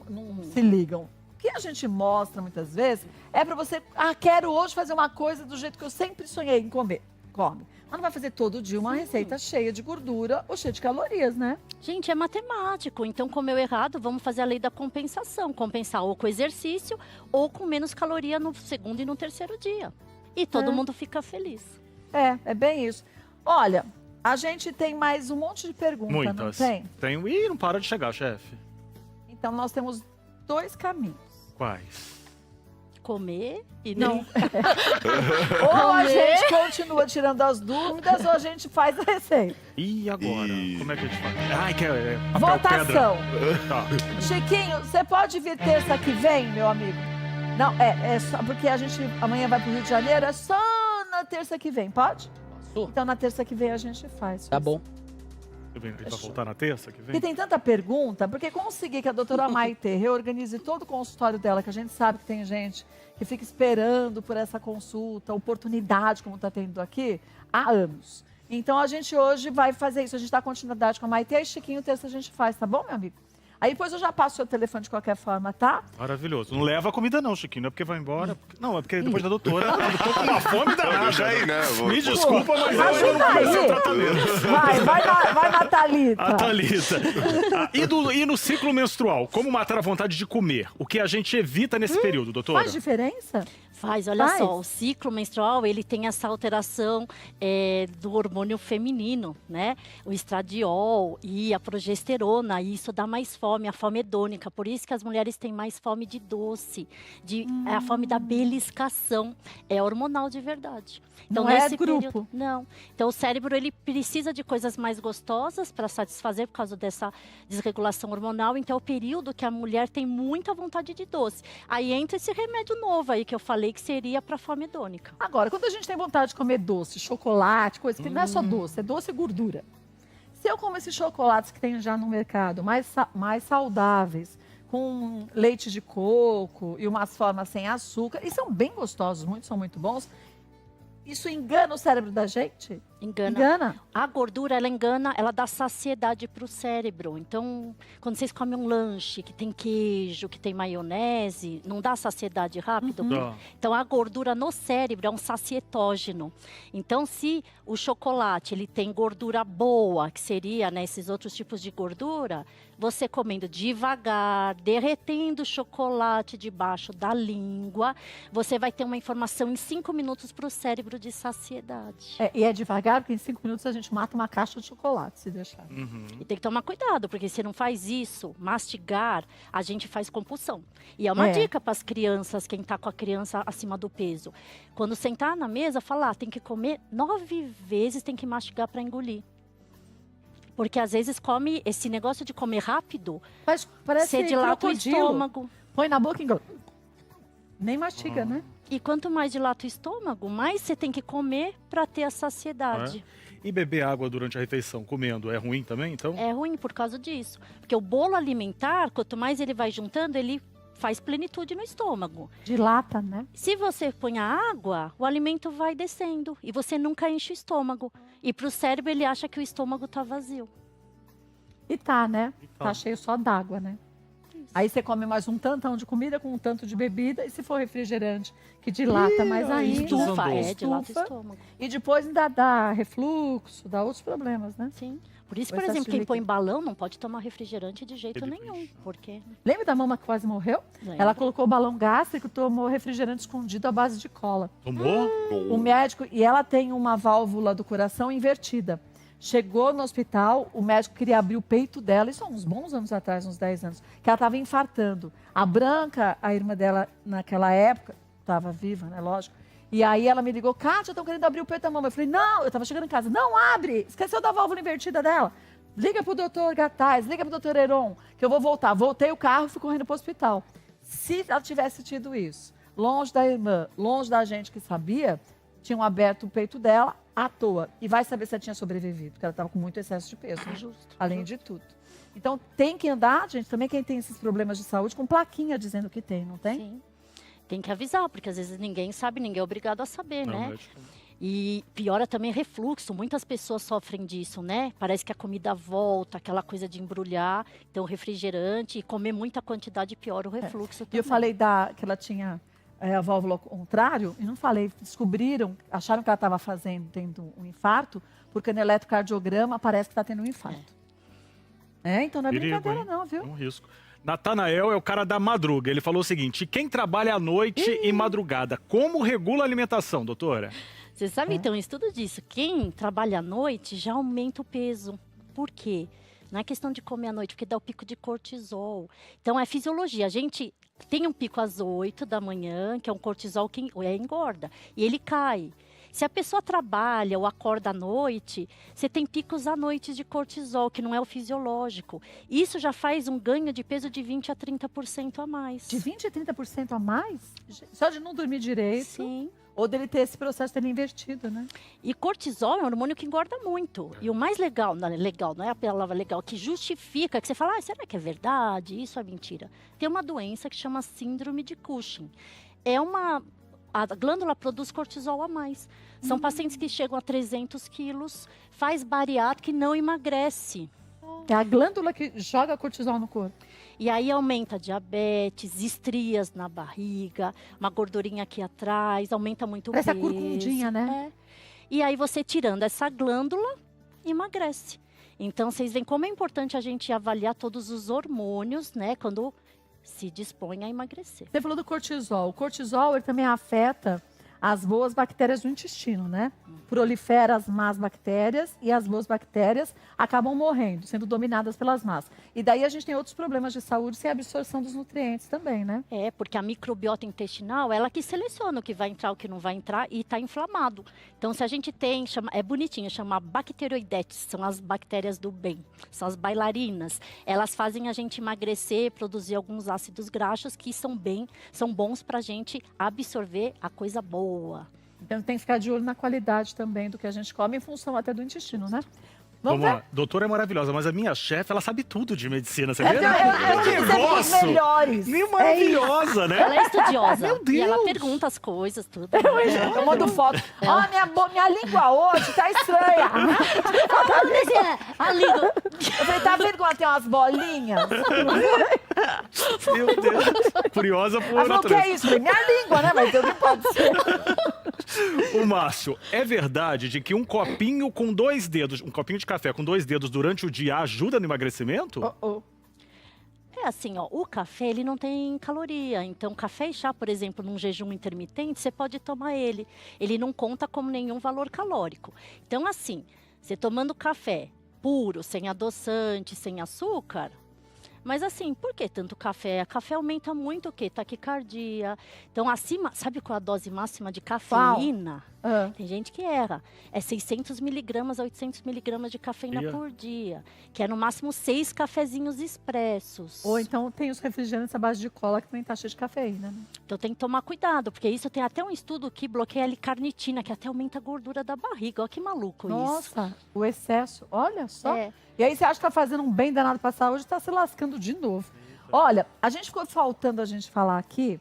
[SPEAKER 1] se ligam. O que a gente mostra muitas vezes é pra você, quero hoje fazer uma coisa do jeito que eu sempre sonhei em comer. Come. Mas não vai fazer todo dia uma receita cheia de gordura ou cheia de calorias, né?
[SPEAKER 12] Gente, é matemático. Então, comeu errado, vamos fazer a lei da compensação. Compensar ou com exercício ou com menos caloria no segundo e no terceiro dia. E todo mundo fica feliz.
[SPEAKER 1] É bem isso. Olha, a gente tem mais um monte de perguntas, não
[SPEAKER 2] Muitas.
[SPEAKER 1] tem?
[SPEAKER 2] Ih, não para de chegar, chefe.
[SPEAKER 1] Então, nós temos 2 caminhos.
[SPEAKER 2] Quais?
[SPEAKER 12] Comer e
[SPEAKER 1] Não.
[SPEAKER 12] não.
[SPEAKER 1] Ou a gente continua tirando as dúvidas ou a gente faz a receita.
[SPEAKER 2] E agora? Como é que a gente faz? Ai, que é papel
[SPEAKER 1] Votação.
[SPEAKER 2] pedra. Tá.
[SPEAKER 1] Chiquinho, você pode vir terça que vem, meu amigo? Não, é só porque a gente amanhã vai pro Rio de Janeiro, é só na terça que vem, pode? Então na terça que vem a gente faz.
[SPEAKER 14] Tá bom.
[SPEAKER 2] Eu venho pra voltar na terça que vem?
[SPEAKER 1] Porque tem tanta pergunta, porque conseguir que a doutora Maite reorganize todo o consultório dela, que a gente sabe que tem gente que fica esperando por essa consulta, oportunidade, como está tendo aqui, há anos. Então a gente hoje vai fazer isso, a gente dá continuidade com a Maite, e Chiquinho, terça a gente faz, tá bom, meu amigo? Aí depois eu já passo o seu telefone de qualquer forma, tá?
[SPEAKER 2] Maravilhoso. Não leva a comida não, Chiquinho. Não é porque vai embora. Não, é porque depois da doutora eu tô com uma fome danada.
[SPEAKER 10] Deixa aí, né?
[SPEAKER 2] Me desculpa, mas eu não comecei o tratamento.
[SPEAKER 1] Vai na Thalita.
[SPEAKER 2] A Thalita. E no ciclo menstrual, como matar a vontade de comer? O que a gente evita nesse período, doutora?
[SPEAKER 1] Faz diferença?
[SPEAKER 12] Faz, olha só, o ciclo menstrual, ele tem essa alteração do hormônio feminino, né? O estradiol e a progesterona, e isso dá mais fome, a fome hedônica. Por isso que as mulheres têm mais fome de doce, a fome da beliscação. É hormonal de verdade. Então,
[SPEAKER 1] não
[SPEAKER 12] nesse
[SPEAKER 1] é grupo.
[SPEAKER 12] período, não. Então, o cérebro, ele precisa de coisas mais gostosas para satisfazer por causa dessa desregulação hormonal. Então, é o período que a mulher tem muita vontade de doce. Aí entra esse remédio novo aí que eu falei, que seria para fome hedônica.
[SPEAKER 1] Agora, quando a gente tem vontade de comer doce, chocolate, coisa que não é só doce, é doce e gordura. Se eu como esses chocolates que tem já no mercado, mais saudáveis, com leite de coco e umas formas sem açúcar, e são bem gostosos, muitos são muito bons, isso engana o cérebro da gente?
[SPEAKER 12] Engana. A gordura, ela engana, ela dá saciedade para o cérebro. Então, quando vocês comem um lanche que tem queijo, que tem maionese, não dá saciedade rápido? Então, a gordura no cérebro é um sacietógeno. Então, se o chocolate ele tem gordura boa, que seria, né, esses outros tipos de gordura, você comendo devagar, derretendo o chocolate debaixo da língua, você vai ter uma informação em 5 minutos para o cérebro de saciedade.
[SPEAKER 1] E é devagar, porque em 5 minutos a gente mata uma caixa de chocolate, se deixar.
[SPEAKER 12] E tem que tomar cuidado, porque se não faz isso, mastigar, a gente faz compulsão. E é uma dica para as crianças, quem está com a criança acima do peso. Quando sentar na mesa, falar, tem que comer 9 vezes, tem que mastigar para engolir. Porque às vezes come, esse negócio de comer rápido,
[SPEAKER 1] parece
[SPEAKER 12] você dilata o estômago.
[SPEAKER 1] Põe na boca e engole. Nem mastiga, né?
[SPEAKER 12] E quanto mais dilata o estômago, mais você tem que comer para ter a saciedade.
[SPEAKER 2] E beber água durante a refeição, comendo, é ruim também, então?
[SPEAKER 12] É ruim por causa disso. Porque o bolo alimentar, quanto mais ele vai juntando, ele faz plenitude no estômago.
[SPEAKER 1] Dilata, né?
[SPEAKER 12] Se você põe a água, o alimento vai descendo e você nunca enche o estômago. E para o cérebro, ele acha que o estômago está vazio.
[SPEAKER 1] E tá, né? Tá cheio só d'água, né? Aí você come mais um tantão de comida com um tanto de bebida. E se for refrigerante, que dilata mais ainda.
[SPEAKER 12] Estufa, dilata o estômago.
[SPEAKER 1] E depois ainda dá refluxo, dá outros problemas, né?
[SPEAKER 12] Sim. Por isso, por exemplo, quem põe balão não pode tomar refrigerante de jeito nenhum. Porque...
[SPEAKER 1] Lembra da mama que quase morreu?
[SPEAKER 12] Lembra.
[SPEAKER 1] Ela colocou balão gástrico, tomou refrigerante escondido à base de cola.
[SPEAKER 2] Tomou?
[SPEAKER 1] O médico... E ela tem uma válvula do coração invertida. Chegou no hospital, o médico queria abrir o peito dela, isso há uns bons anos atrás, uns 10 anos, que ela estava infartando. A Branca, a irmã dela, naquela época, estava viva, né, lógico. E aí ela me ligou, Kátia, estão querendo abrir o peito da mamãe. Eu falei, não, eu estava chegando em casa, não abre, esqueceu da válvula invertida dela. Liga pro doutor Gataz, liga pro doutor Heron, que eu vou voltar. Voltei o carro e fui correndo pro hospital. Se ela tivesse tido isso, longe da irmã, longe da gente que sabia, tinham aberto o peito dela à toa. E vai saber se ela tinha sobrevivido, porque ela estava com muito excesso de peso, além de tudo. Então, tem que andar, gente, também quem tem esses problemas de saúde, com plaquinha dizendo que tem, não tem?
[SPEAKER 12] Sim. Tem que avisar, porque às vezes ninguém sabe, ninguém é obrigado a saber, né? E piora também refluxo, muitas pessoas sofrem disso, né? Parece que a comida volta, aquela coisa de embrulhar, então refrigerante, e comer muita quantidade piora o refluxo também.
[SPEAKER 1] E eu falei que ela tinha a válvula ao contrário, e não falei, descobriram, acharam que ela estava tendo um infarto, porque no eletrocardiograma parece que está tendo um infarto. Então não é brincadeira não, viu?
[SPEAKER 2] É um risco. Natanael é o cara da madruga. Ele falou o seguinte, quem trabalha à noite e madrugada, como regula a alimentação, doutora?
[SPEAKER 12] Você sabe, então, um estudo disso. Quem trabalha à noite já aumenta o peso. Por quê? Não é questão de comer à noite, porque dá o pico de cortisol. Então, é fisiologia. A gente tem um pico às 8 da manhã, que é um cortisol que engorda. E ele cai. Se a pessoa trabalha ou acorda à noite, você tem picos à noite de cortisol, que não é o fisiológico. Isso já faz um ganho de peso de 20% a 30% a mais.
[SPEAKER 1] De 20% a 30% a mais? Só de não dormir direito?
[SPEAKER 12] Sim.
[SPEAKER 1] Ou dele ter esse processo dele invertido, né?
[SPEAKER 12] E cortisol é um hormônio que engorda muito. E o mais legal, não é a palavra legal, que justifica, que você fala, será que é verdade? Isso é mentira. Tem uma doença que chama síndrome de Cushing. A glândula produz cortisol a mais. São pacientes que chegam a 300 quilos, faz bariátrica e não emagrece.
[SPEAKER 1] É a glândula que joga cortisol no corpo.
[SPEAKER 12] E aí aumenta diabetes, estrias na barriga, uma gordurinha aqui atrás, aumenta muito o peso.
[SPEAKER 1] Parece a corcundinha, né?
[SPEAKER 12] E aí você tirando essa glândula, emagrece. Então vocês veem como é importante a gente avaliar todos os hormônios, né? Quando se dispõe a emagrecer.
[SPEAKER 1] Você falou do cortisol. O cortisol ele também afeta as boas bactérias do intestino, né? Prolifera as más bactérias e as boas bactérias acabam morrendo, sendo dominadas pelas más. E daí a gente tem outros problemas de saúde sem absorção dos nutrientes também, né?
[SPEAKER 12] É, porque a microbiota intestinal, ela que seleciona o que vai entrar, o que não vai entrar e está inflamado. Então, se a gente tem, é bonitinho, chama bacteroidetes, são as bactérias do bem, são as bailarinas. Elas fazem a gente emagrecer, produzir alguns ácidos graxos que são bons para a gente absorver a coisa boa.
[SPEAKER 1] Então tem que ficar de olho na qualidade também do que a gente come, em função até do intestino, né?
[SPEAKER 2] Vamos lá. Doutora é maravilhosa, mas a minha chefe, ela sabe tudo de medicina, você vê?
[SPEAKER 1] Que negócio! Melhores.
[SPEAKER 2] Nem maravilhosa, né?
[SPEAKER 12] Ela é estudiosa.
[SPEAKER 2] Meu Deus!
[SPEAKER 12] E ela pergunta as coisas, tudo.
[SPEAKER 1] Eu mando foto. Ó, minha língua hoje tá estranha.
[SPEAKER 12] A língua.
[SPEAKER 1] Eu falei, tá vendo quando tem umas bolinhas?
[SPEAKER 2] Meu Deus. Curiosa por
[SPEAKER 1] Ela falou, o que
[SPEAKER 2] natureza.
[SPEAKER 1] é isso? Eu falei, minha língua, né? Mas eu não pode ser.
[SPEAKER 2] O Márcio, é verdade de que um copinho com 2 dedos, um copinho de café com 2 dedos durante o dia ajuda no emagrecimento?
[SPEAKER 12] É assim, ó, o café, ele não tem caloria. Então, café e chá, por exemplo, num jejum intermitente, você pode tomar ele. Ele não conta como nenhum valor calórico. Então, assim, você tomando café puro, sem adoçante, sem açúcar... Mas assim, por que tanto café? Café aumenta muito o quê? Taquicardia. Então, acima, sabe qual é a dose máxima de cafeína? Tem gente que erra. É 600 miligramas a 800 miligramas de cafeína por dia. Que é no máximo 6 cafezinhos expressos.
[SPEAKER 1] Ou então tem os refrigerantes à base de cola que também tá cheio de cafeína, né?
[SPEAKER 12] Então tem que tomar cuidado, porque isso tem até um estudo que bloqueia a L-carnitina, que até aumenta a gordura da barriga. Olha que maluco isso.
[SPEAKER 1] Nossa, o excesso, olha só. E aí você acha que tá fazendo um bem danado pra saúde e tá se lascando de novo. Olha, a gente ficou faltando a gente falar aqui.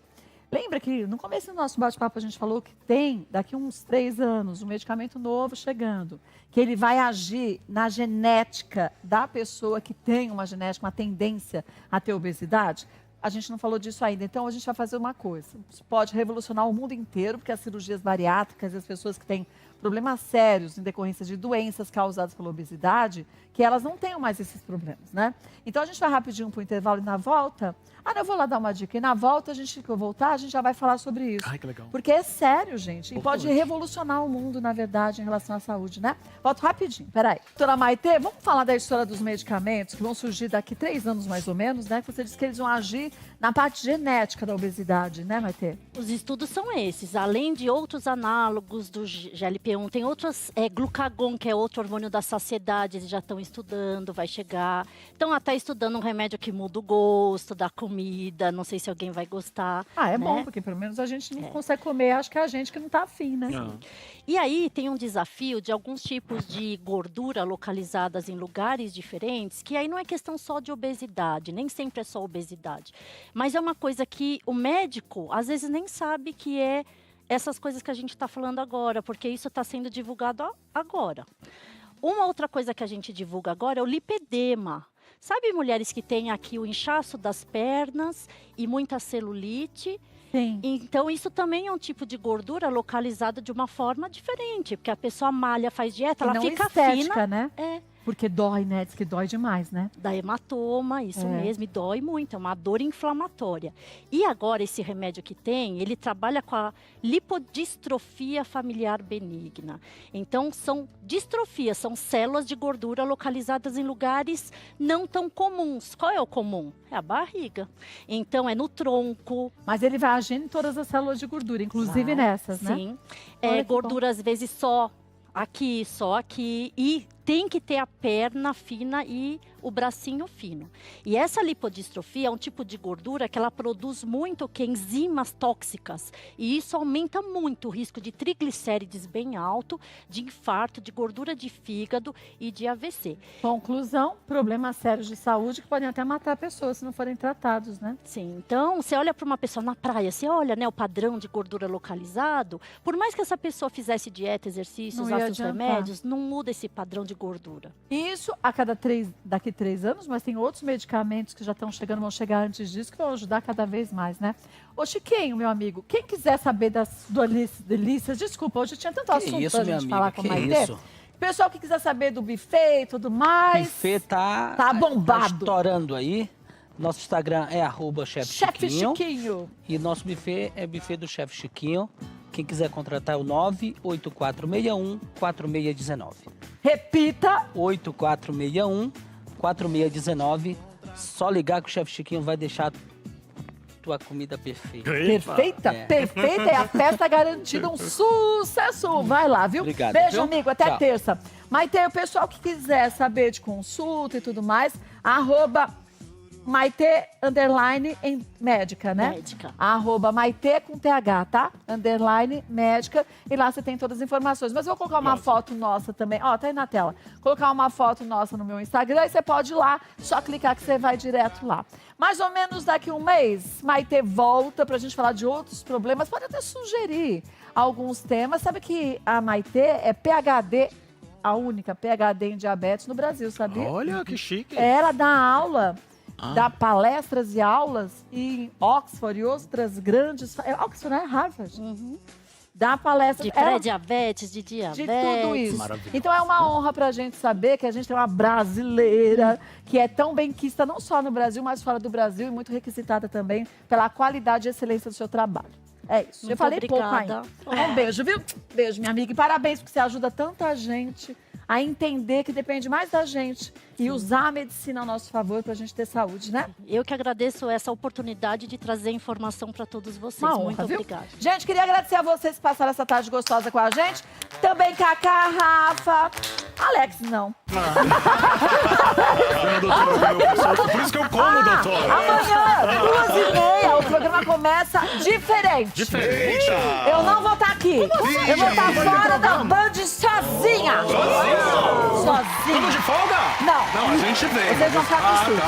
[SPEAKER 1] Lembra que no começo do nosso bate-papo a gente falou que tem, daqui uns 3 anos, um medicamento novo chegando, que ele vai agir na genética da pessoa que tem uma genética, uma tendência a ter obesidade? A gente não falou disso ainda, então a gente vai fazer uma coisa. Isso pode revolucionar o mundo inteiro, porque as cirurgias bariátricas e as pessoas que têm problemas sérios em decorrência de doenças causadas pela obesidade, que elas não tenham mais esses problemas, né? Então a gente vai rapidinho para o intervalo e na volta... eu vou lá dar uma dica. E na volta, que eu voltar, a gente já vai falar sobre isso.
[SPEAKER 2] Ai, que legal.
[SPEAKER 1] Porque é sério, gente. E pode revolucionar o mundo, na verdade, em relação à saúde, né? Volto rapidinho, peraí. Doutora Maitê, vamos falar da história dos medicamentos que vão surgir daqui 3 anos, mais ou menos, né? Que você disse que eles vão agir na parte genética da obesidade, né, Maitê?
[SPEAKER 12] Os estudos são esses. Além de outros análogos do GLP-1, tem outros, glucagon, que é outro hormônio da saciedade, eles já estão estudando, vai chegar. Estão até estudando um remédio que muda o gosto da comida, não sei se alguém vai gostar.
[SPEAKER 1] É bom, porque pelo menos a gente não consegue comer, acho que é a gente que não tá afim, né?
[SPEAKER 12] E aí tem um desafio de alguns tipos de gordura localizadas em lugares diferentes, que aí não é questão só de obesidade, nem sempre é só obesidade. Mas é uma coisa que o médico, às vezes, nem sabe que é essas coisas que a gente está falando agora, porque isso está sendo divulgado agora. Uma outra coisa que a gente divulga agora é o lipedema. Sabe mulheres que têm aqui o inchaço das pernas e muita celulite?
[SPEAKER 1] Sim.
[SPEAKER 12] Então, isso também é um tipo de gordura localizada de uma forma diferente, porque a pessoa malha, faz dieta, ela fica fina.
[SPEAKER 1] Né? Porque dói, né? Diz que dói demais, né?
[SPEAKER 12] Dá hematoma, isso mesmo, e dói muito, é uma dor inflamatória. E agora, esse remédio que tem, ele trabalha com a lipodistrofia familiar benigna. Então, são distrofias, são células de gordura localizadas em lugares não tão comuns. Qual é o comum? É a barriga. Então, é no tronco.
[SPEAKER 1] Mas ele vai agir em todas as células de gordura, inclusive nessas, né?
[SPEAKER 12] Sim. Gordura, às vezes, só aqui, e tem que ter a perna fina e o bracinho fino. E essa lipodistrofia é um tipo de gordura que ela produz muito enzimas tóxicas. E isso aumenta muito o risco de triglicérides bem alto, de infarto, de gordura de fígado e de AVC.
[SPEAKER 1] Conclusão, problemas sérios de saúde que podem até matar pessoas se não forem tratados, né?
[SPEAKER 12] Sim, então você olha para uma pessoa na praia, você olha, né, o padrão de gordura localizado, por mais que essa pessoa fizesse dieta, exercício, usasse os remédios, não muda esse padrão de gordura.
[SPEAKER 1] Isso daqui 3 anos, mas tem outros medicamentos que já estão chegando, vão chegar antes disso, que vão ajudar cada vez mais, né? Ô Chiquinho, meu amigo, quem quiser saber das delícias, desculpa, hoje tinha tanto assunto pra gente falar com a Maitê. Pessoal que quiser saber do buffet e tudo mais.
[SPEAKER 14] O buffet tá
[SPEAKER 1] bombado.
[SPEAKER 14] Tá estourando aí. Nosso Instagram é @Chef
[SPEAKER 1] Chiquinho.
[SPEAKER 14] E nosso buffet é buffet do Chef Chiquinho. Quem quiser contratar é o 98461-4619.
[SPEAKER 1] Repita.
[SPEAKER 14] 8461-4619. Só ligar que o Chef Chiquinho vai deixar tua comida perfeita.
[SPEAKER 1] Perfeita? Perfeita, é a festa garantida, um sucesso. Vai lá, viu?
[SPEAKER 14] Obrigado,
[SPEAKER 1] Beijo,
[SPEAKER 14] viu?
[SPEAKER 1] amigo, até
[SPEAKER 14] Tchau.
[SPEAKER 1] terça. Maite, o pessoal que quiser saber de consulta e tudo mais, @Maite _médica, né?
[SPEAKER 12] Médica.
[SPEAKER 1] @Maite com TH, tá? _médica. E lá você tem todas as informações. Mas eu vou colocar uma foto nossa também. Ó, tá aí na tela. Colocar uma foto nossa no meu Instagram e você pode ir lá, só clicar que você vai direto lá. Mais ou menos daqui a um mês, Maite volta pra gente falar de outros problemas. Pode até sugerir alguns temas. Sabe que a Maite é PhD, a única PhD em diabetes no Brasil, sabia?
[SPEAKER 2] Olha, que chique.
[SPEAKER 1] Ela dá aula, dá palestras e aulas em Oxford e outras grandes... Oxford, né? Harvard. Dá palestras...
[SPEAKER 12] De pré-diabetes, de diabetes.
[SPEAKER 1] De tudo isso.
[SPEAKER 2] Maravilhoso.
[SPEAKER 1] Então é uma honra pra gente saber que a gente tem uma brasileira que é tão benquista, não só no Brasil, mas fora do Brasil, e muito requisitada também pela qualidade e excelência do seu trabalho. É isso.
[SPEAKER 12] Muito
[SPEAKER 1] Eu falei
[SPEAKER 12] obrigada.
[SPEAKER 1] pouco ainda. Um beijo, viu? Beijo, minha amiga. E parabéns, porque você ajuda tanta gente a entender que depende mais da gente e usar a medicina a nosso favor pra gente ter saúde, né?
[SPEAKER 12] Eu que agradeço essa oportunidade de trazer informação para todos vocês.
[SPEAKER 1] Uma honra,
[SPEAKER 12] Muito
[SPEAKER 1] viu?
[SPEAKER 12] obrigada.
[SPEAKER 1] Gente, queria agradecer a vocês que passaram essa tarde gostosa com a gente. Também Cacá, Rafa, Alex, não.
[SPEAKER 2] Por isso que eu como, doutora.
[SPEAKER 1] Amanhã, 2h30, o programa começa diferente.
[SPEAKER 2] Diferente.
[SPEAKER 1] Eu não vou estar aqui. Eu vou estar fora da Band sozinha. Sozinha.
[SPEAKER 2] Tudo de folga?
[SPEAKER 1] Não.
[SPEAKER 2] Não, a gente vem.
[SPEAKER 1] Vocês vão ficar com susto.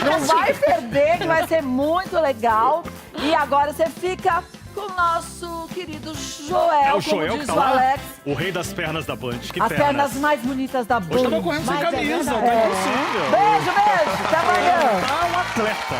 [SPEAKER 1] Não vai perder, que vai ser muito legal. E agora você fica com o nosso querido Joel,
[SPEAKER 2] É o
[SPEAKER 1] como
[SPEAKER 2] Joel que
[SPEAKER 1] diz
[SPEAKER 2] tá
[SPEAKER 1] o
[SPEAKER 2] lá?
[SPEAKER 1] Alex.
[SPEAKER 2] O rei das pernas da Band. Que
[SPEAKER 1] As pernas mais bonitas da Band.
[SPEAKER 2] Hoje tava correndo sem
[SPEAKER 1] Mas é
[SPEAKER 2] camisa,
[SPEAKER 1] verdade.
[SPEAKER 2] não é possível.
[SPEAKER 1] Beijo, beijo. Até amanhã.
[SPEAKER 2] Tá um atleta.